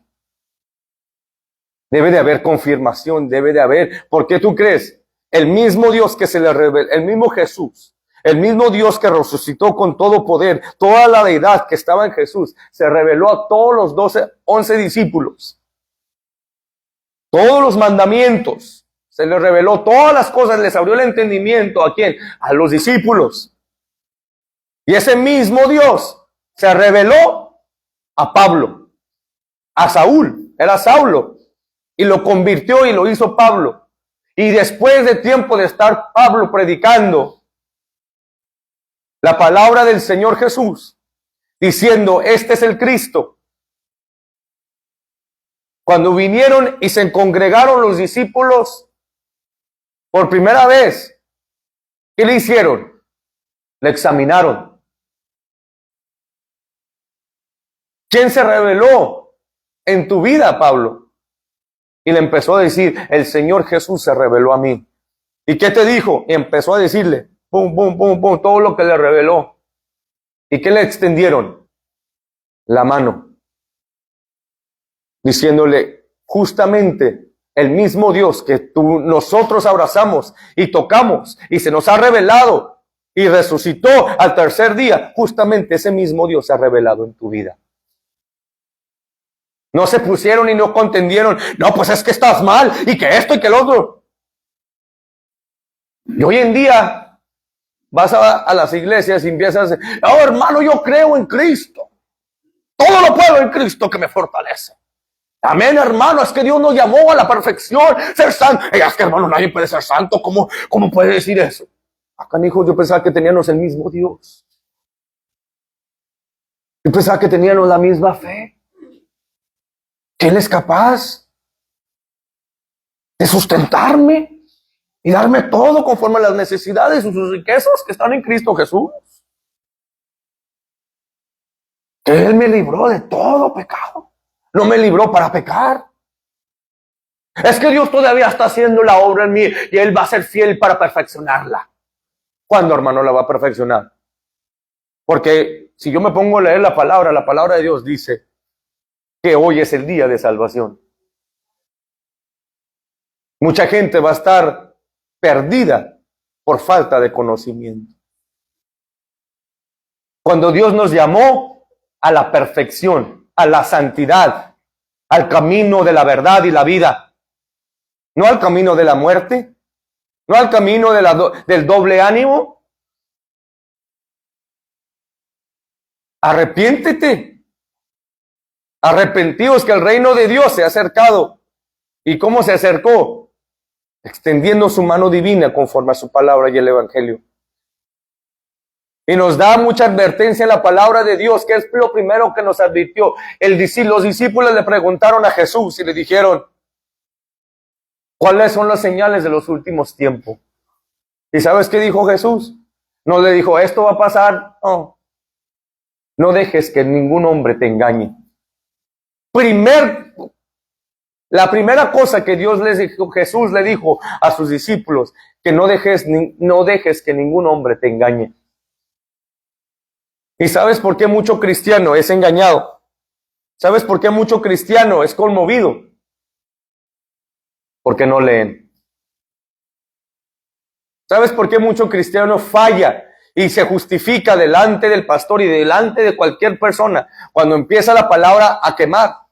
Debe de haber confirmación, debe de haber. ¿Por qué tú crees? El mismo Dios que se le reveló, el mismo Jesús, el mismo Dios que resucitó con todo poder, toda la deidad que estaba en Jesús, se reveló a todos los 11 discípulos. Todos los mandamientos, se les reveló todas las cosas, les abrió el entendimiento. ¿A quién? A los discípulos. Y ese mismo Dios se reveló a Pablo, a Saúl, era Saulo. Y lo convirtió y lo hizo Pablo. Y después de tiempo de estar Pablo predicando la palabra del Señor Jesús, diciendo, este es el Cristo, Cuando vinieron y se congregaron los discípulos por primera vez, ¿qué le hicieron? Le examinaron. ¿Quién se reveló en tu vida, Pablo? Y le empezó a decir, el Señor Jesús se reveló a mí. ¿Y qué te dijo? Y empezó a decirle, pum, pum, pum, pum, todo lo que le reveló. ¿Y qué le extendieron? La mano. Diciéndole, justamente el mismo Dios que nosotros abrazamos y tocamos y se nos ha revelado y resucitó al tercer día, justamente ese mismo Dios se ha revelado en tu vida. No se pusieron y no contendieron, no, pues es que estás mal y que esto y que el otro. Y hoy en día vas a las iglesias y empiezas a decir, oh hermano, yo creo en Cristo. Todo lo puedo en Cristo que me fortalece. Amén, hermano, es que Dios nos llamó a la perfección, ser santo. Es que hermano, nadie puede ser santo. ¿Cómo puede decir eso? Acá, hijo, yo pensaba que teníamos el mismo Dios. Yo pensaba que teníamos la misma fe. Que Él es capaz de sustentarme y darme todo conforme a las necesidades y sus riquezas que están en Cristo Jesús. Que Él me libró de todo pecado. No me libró para pecar. Es que Dios todavía está haciendo la obra en mí y Él va a ser fiel para perfeccionarla. ¿Cuándo, hermano, la va a perfeccionar? Porque si yo me pongo a leer la palabra de Dios dice que hoy es el día de salvación. Mucha gente va a estar perdida por falta de conocimiento. Cuando Dios nos llamó a la perfección, a la santidad, al camino de la verdad y la vida, no al camino de la muerte, no al camino del doble ánimo. Arrepiéntete. Arrepentidos que el reino de Dios se ha acercado. ¿Y cómo se acercó? Extendiendo su mano divina conforme a su palabra y el evangelio. Y nos da mucha advertencia en la palabra de Dios, que es lo primero que nos advirtió. Los discípulos le preguntaron a Jesús y le dijeron, ¿cuáles son las señales de los últimos tiempos? ¿Y sabes qué dijo Jesús? No le dijo, esto va a pasar. No. No dejes que ningún hombre te engañe. La primera cosa que Jesús le dijo a sus discípulos, que no dejes que ningún hombre te engañe. ¿Y sabes por qué mucho cristiano es engañado? ¿Sabes por qué mucho cristiano es conmovido? Porque no leen. ¿Sabes por qué mucho cristiano falla y se justifica delante del pastor y delante de cualquier persona cuando empieza la palabra a quemar?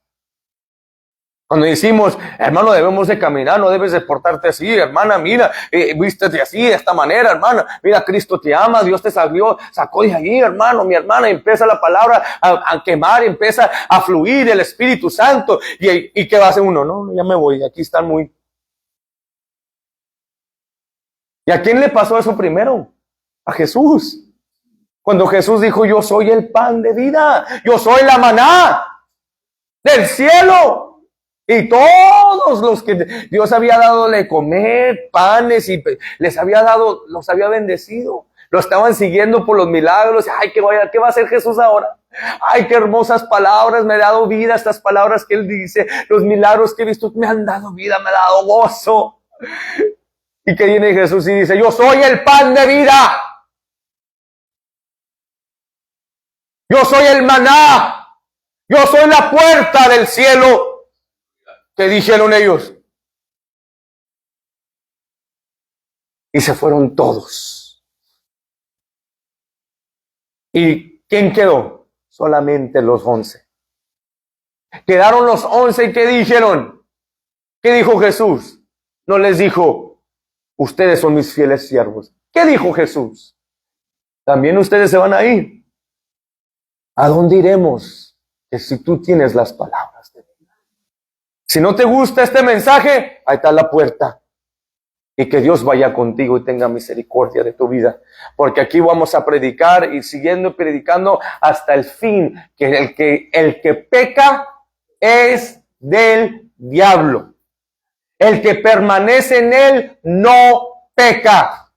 Cuando decimos, hermano, debemos de caminar, no debes de portarte así, hermana, mira, vístete así, de esta manera, hermana, mira, Cristo te ama, Dios te sacó de allí, hermano, mi hermana, y empieza la palabra a quemar, empieza a fluir el Espíritu Santo, y ¿qué va a hacer uno? No, ya me voy, aquí están muy... ¿Y a quién le pasó eso primero? A Jesús. Cuando Jesús dijo, yo soy el pan de vida, yo soy la maná del cielo. Y todos los que Dios había dado de comer, panes, y los había bendecido. Lo estaban siguiendo por los milagros. Ay, ¿qué va a hacer Jesús ahora? Ay, qué hermosas palabras, me ha dado vida estas palabras que Él dice. Los milagros que he visto me han dado vida, me han dado gozo. Y que viene Jesús y dice, yo soy el pan de vida. Yo soy el maná. Yo soy la puerta del cielo. ¿Qué dijeron ellos? Y se fueron todos. ¿Y quién quedó? Solamente los 11. Quedaron los 11 y ¿qué dijeron? ¿Qué dijo Jesús? No les dijo, ustedes son mis fieles siervos. ¿Qué dijo Jesús? También ustedes se van a ir. ¿A dónde iremos? Que si tú tienes las palabras de vida. Si no te gusta este mensaje, ahí está la puerta. Y que Dios vaya contigo y tenga misericordia de tu vida. Porque aquí vamos a predicar y siguiendo predicando hasta el fin. Que el que peca es del diablo. El que permanece en él no peca.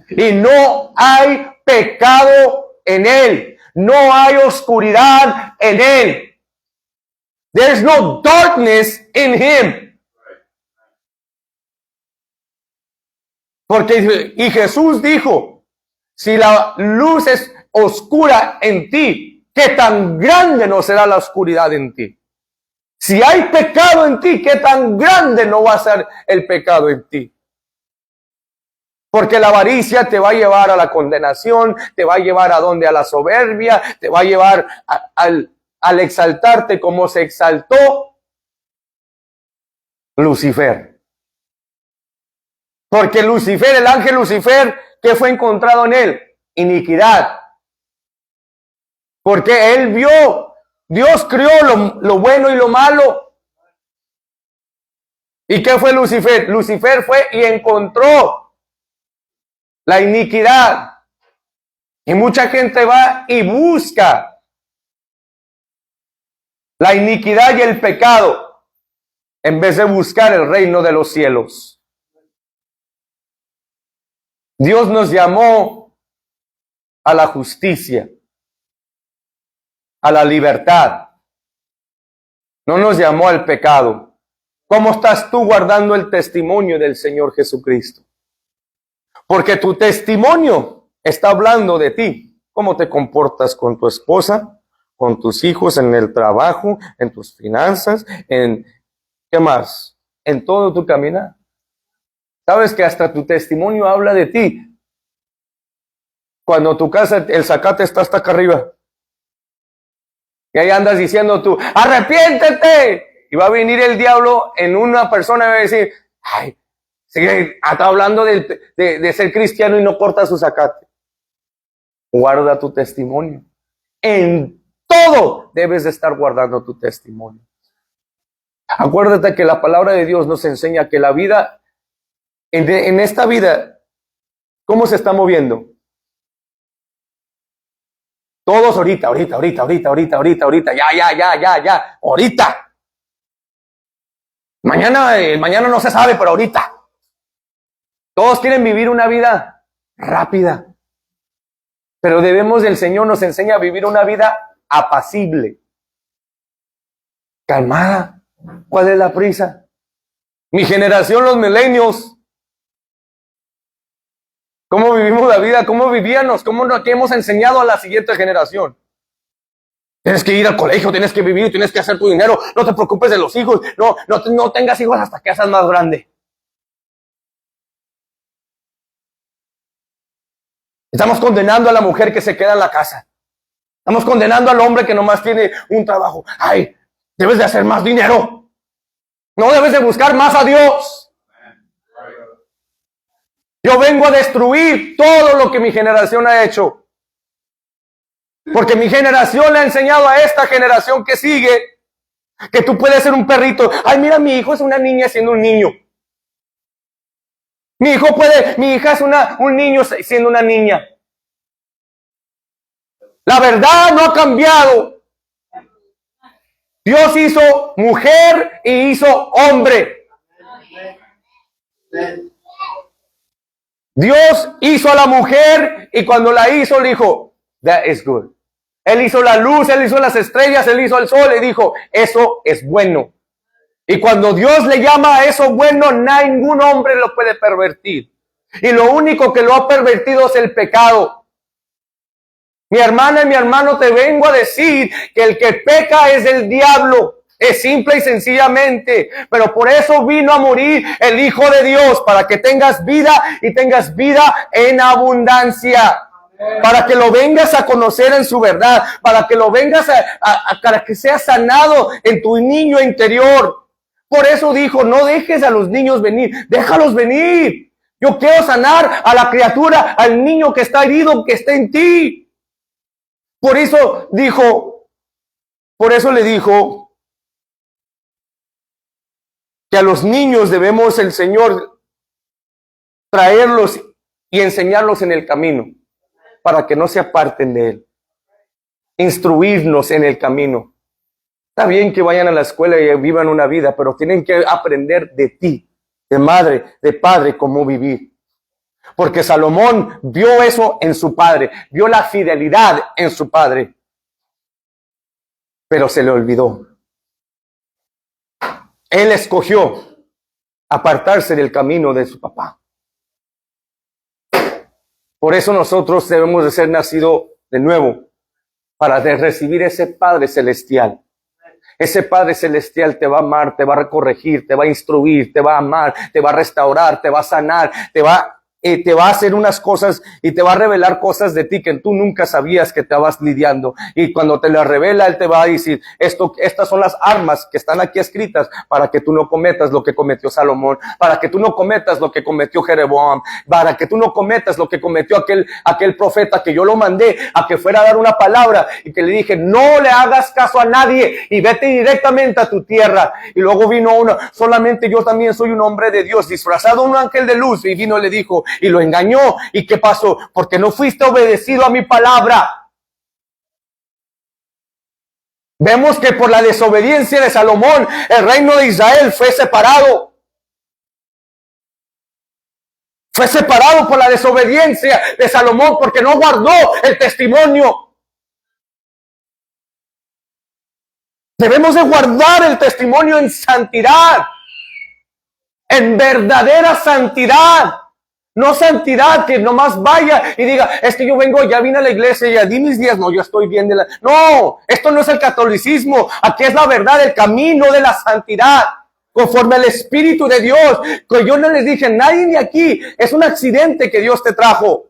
Y no hay pecado en él. No hay oscuridad en él. There's no darkness in him. Porque, y Jesús dijo, si la luz es oscura en ti, ¿qué tan grande no será la oscuridad en ti? Si hay pecado en ti, ¿qué tan grande no va a ser el pecado en ti? Porque la avaricia te va a llevar a la condenación, te va a llevar a donde, a la soberbia, te va a llevar al exaltarte como se exaltó Lucifer. Porque Lucifer, el ángel Lucifer, ¿qué fue encontrado en él? Iniquidad. Porque él vio, Dios creó lo bueno y lo malo. ¿Y qué fue Lucifer? Lucifer fue y encontró la iniquidad. Y mucha gente va y busca la iniquidad y el pecado en vez de buscar el reino de los cielos. Dios nos llamó a la justicia, a la libertad. No nos llamó al pecado. ¿Cómo estás tú guardando el testimonio del Señor Jesucristo? Porque tu testimonio está hablando de ti. ¿Cómo te comportas con tu esposa, con tus hijos, en el trabajo, en tus finanzas, en ¿qué más? En todo tu caminar. Sabes que hasta tu testimonio habla de ti. Cuando tu casa, el zacate está hasta acá arriba. Y ahí andas diciendo tú, arrepiéntete. Y va a venir el diablo en una persona y va a decir, ay, sigue está hablando de ser cristiano y no corta su zacate. Guarda tu testimonio. En todo debes de estar guardando tu testimonio. Acuérdate que la palabra de Dios nos enseña que la vida, en esta vida, ¿cómo se está moviendo? Todos ahorita, ya, ahorita. Mañana no se sabe, pero ahorita. Todos quieren vivir una vida rápida. Pero el Señor nos enseña a vivir una vida apacible, calmada. ¿Cuál es la prisa? Mi generación, los milenios, ¿cómo vivimos la vida? ¿Cómo vivíamos? ¿Qué hemos enseñado a la siguiente generación? Tienes que ir al colegio, tienes que vivir, tienes que hacer tu dinero, no te preocupes de los hijos, no tengas hijos hasta que seas más grande. Estamos condenando a la mujer que se queda en la casa. Estamos condenando al hombre que nomás tiene un trabajo. Ay, debes de hacer más dinero. No debes de buscar más a Dios. Yo vengo a destruir todo lo que mi generación ha hecho. Porque mi generación le ha enseñado a esta generación que sigue que tú puedes ser un perrito. Ay, mira, mi hijo es una niña siendo un niño. Mi hija es un niño siendo una niña. La verdad no ha cambiado. Dios hizo mujer y hizo hombre. Dios hizo a la mujer y cuando la hizo le dijo, that is good. Él hizo la luz, Él hizo las estrellas, Él hizo el sol y dijo, eso es bueno. Y cuando Dios le llama a eso bueno, ningún hombre lo puede pervertir. Y lo único que lo ha pervertido es el pecado. Mi hermana y mi hermano, te vengo a decir que el que peca es el diablo. Es simple y sencillamente, pero por eso vino a morir el Hijo de Dios, para que tengas vida y tengas vida en abundancia. Para que lo vengas a conocer en su verdad, para que lo vengas para que seas sanado en tu niño interior. Por eso dijo, no dejes a los niños venir, déjalos venir. Yo quiero sanar a la criatura, al niño que está herido, que está en ti. Por eso le dijo que a los niños debemos el Señor traerlos y enseñarlos en el camino, para que no se aparten de Él. Instruirnos en el camino. Está bien que vayan a la escuela y vivan una vida, pero tienen que aprender de ti, de madre, de padre, cómo vivir. Porque Salomón vio eso en su padre, vio la fidelidad en su padre, pero se le olvidó. Él escogió apartarse del camino de su papá. Por eso nosotros debemos de ser nacidos de nuevo, para recibir ese Padre Celestial. Ese Padre Celestial te va a amar, te va a corregir, te va a instruir, te va a amar, te va a restaurar, te va a sanar, te va a hacer unas cosas y te va a revelar cosas de ti que tú nunca sabías que te vas lidiando. Y cuando te las revela, Él te va a decir, estas son las armas que están aquí escritas para que tú no cometas lo que cometió Salomón, para que tú no cometas lo que cometió Jeroboam, para que tú no cometas lo que cometió aquel profeta que yo lo mandé a que fuera a dar una palabra y que le dije, no le hagas caso a nadie y vete directamente a tu tierra. Y luego vino solamente yo también soy un hombre de Dios, disfrazado un ángel de luz, y vino y le dijo, y lo engañó. ¿Y qué pasó? Porque no fuiste obedecido a mi palabra. Vemos que por la desobediencia de Salomón, el reino de Israel fue separado. Fue separado por la desobediencia de Salomón porque no guardó el testimonio. Debemos de guardar el testimonio en santidad, en verdadera santidad. No santidad que nomás vaya y diga, es que yo vengo, ya vine a la iglesia, ya di mis días, no, yo estoy bien de la... No, esto no es el catolicismo, aquí es la verdad, el camino de la santidad, conforme al Espíritu de Dios. Que yo no les dije, nadie ni aquí, es un accidente que Dios te trajo.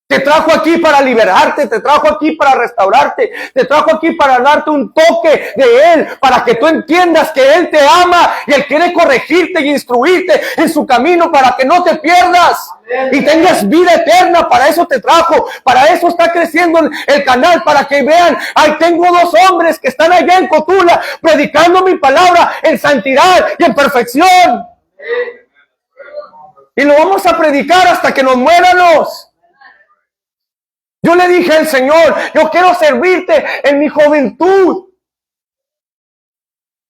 Te trajo aquí para liberarte, te trajo aquí para restaurarte, te trajo aquí para darte un toque de Él, para que tú entiendas que Él te ama y Él quiere corregirte y instruirte en su camino para que no te pierdas y tengas vida eterna. Para eso te trajo, para eso está creciendo el canal, para que vean, ahí tengo dos hombres que están allá en Cotula predicando mi palabra en santidad y en perfección. Y lo vamos a predicar hasta que nos muéramos. Yo le dije al Señor, yo quiero servirte en mi juventud.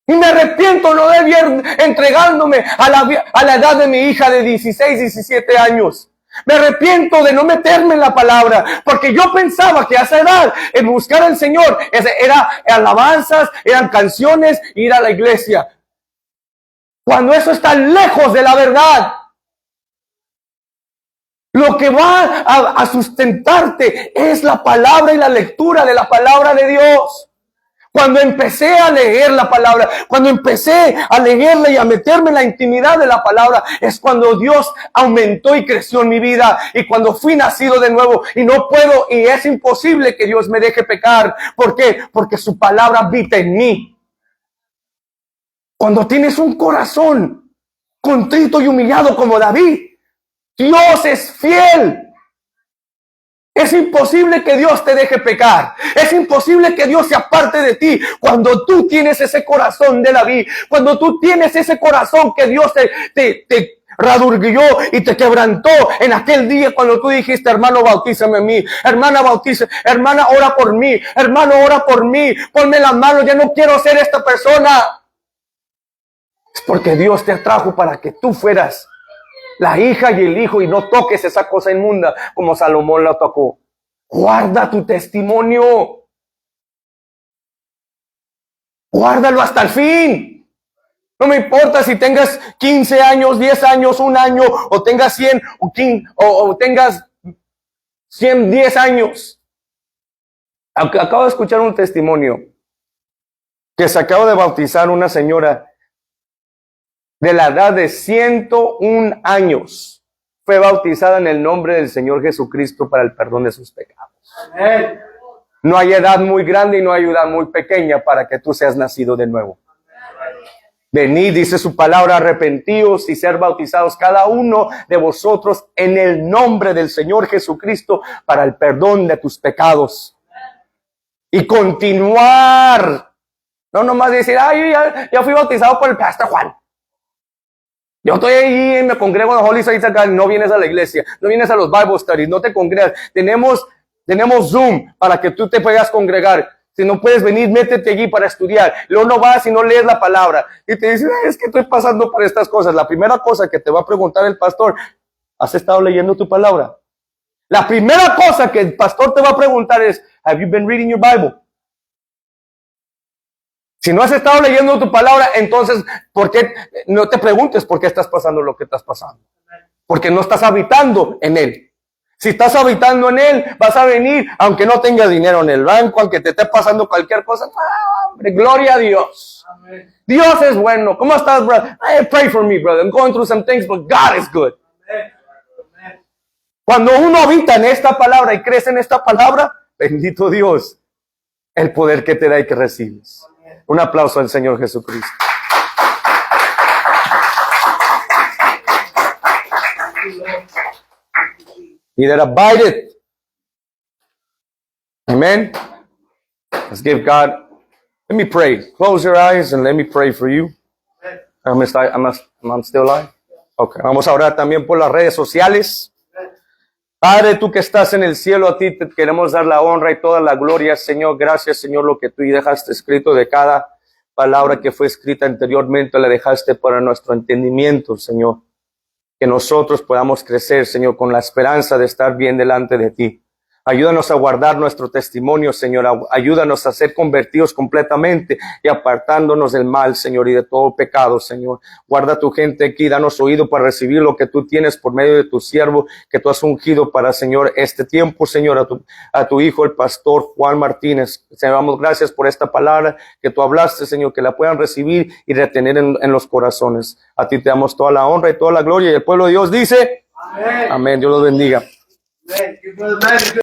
Y me arrepiento no de haber entregándome a la edad de mi hija de 16, 17 años. Me arrepiento de no meterme en la palabra, porque yo pensaba que a esa edad, en buscar al Señor, era alabanzas, eran canciones, ir a la iglesia. Cuando eso está lejos de la verdad. Lo que va a sustentarte es la palabra y la lectura de la palabra de Dios. Cuando empecé a leer la palabra, cuando empecé a leerla y a meterme en la intimidad de la palabra, es cuando Dios aumentó y creció en mi vida. Y cuando fui nacido de nuevo, y no puedo, y es imposible que Dios me deje pecar. ¿Por qué? Porque su palabra habita en mí. Cuando tienes un corazón contrito y humillado como David, Dios es fiel. Es imposible que Dios te deje pecar. Es imposible que Dios se aparte de ti cuando tú tienes ese corazón de David. Cuando tú tienes ese corazón que Dios te radurguilló y te quebrantó en aquel día cuando tú dijiste, hermano, bautízame a mí. Hermana, bautízame. Hermana, ora por mí. Hermano, ora por mí. Ponme las manos. Ya no quiero ser esta persona. Es porque Dios te atrajo para que tú fueras la hija y el hijo, y no toques esa cosa inmunda como Salomón la tocó. Guarda tu testimonio. Guárdalo hasta el fin. No me importa si tengas 15 años, 10 años, 1 año, o tengas 100, o tengas 10 años. Acabo de escuchar un testimonio que se acaba de bautizar una señora de la edad de 101 años. Fue bautizada en el nombre del Señor Jesucristo para el perdón de sus pecados. Amén. No hay edad muy grande y no hay edad muy pequeña para que tú seas nacido de nuevo. Venid, dice su palabra, arrepentíos y ser bautizados cada uno de vosotros en el nombre del Señor Jesucristo para el perdón de tus pecados. Y continuar. No nomás decir, ay, ya fui bautizado por el pastor Juan. Yo estoy ahí en el congrego de Holy Saints acá, no vienes a la iglesia, no vienes a los Bible Studies, no te congregas. Tenemos Zoom para que tú te puedas congregar. Si no puedes venir, métete allí para estudiar. Luego no vas y no lees la palabra. Y te dicen, es que estoy pasando por estas cosas. La primera cosa que te va a preguntar el pastor, ¿has estado leyendo tu palabra? La primera cosa que el pastor te va a preguntar es, ¿have you been reading your Bible? Si no has estado leyendo tu palabra, entonces, ¿por qué? No te preguntes por qué estás pasando lo que estás pasando. Porque no estás habitando en él. Si estás habitando en él, vas a venir, aunque no tengas dinero en el banco, aunque te esté pasando cualquier cosa. Hombre, gloria a Dios. Amen. Dios es bueno. ¿Cómo estás, brother? Hey, pray for me, brother. I'm going through some things, but God is good. Amen. Cuando uno habita en esta palabra y crece en esta palabra, bendito Dios, el poder que te da y que recibes. Amen. Un aplauso al Señor Jesucristo. He that abideth. Amen. Let's give God. Let me pray. Close your eyes and let me pray for you. I'm still alive. Okay. Vamos a orar también por las redes sociales. Padre, tú que estás en el cielo, a ti te queremos dar la honra y toda la gloria, Señor. Gracias, Señor, lo que tú dejaste escrito de cada palabra que fue escrita anteriormente, la dejaste para nuestro entendimiento, Señor. Que nosotros podamos crecer, Señor, con la esperanza de estar bien delante de ti. Ayúdanos a guardar nuestro testimonio, Señor. Ayúdanos a ser convertidos completamente y apartándonos del mal, Señor, y de todo pecado, Señor. Guarda a tu gente aquí, danos oído para recibir lo que tú tienes por medio de tu siervo, que tú has ungido para, Señor, este tiempo, Señor, a tu hijo, el pastor Juan Martínez. Señor, damos gracias por esta palabra que tú hablaste, Señor, que la puedan recibir y retener en los corazones. A ti te damos toda la honra y toda la gloria. Y el pueblo de Dios dice, amén. Amén. Dios los bendiga. Amén.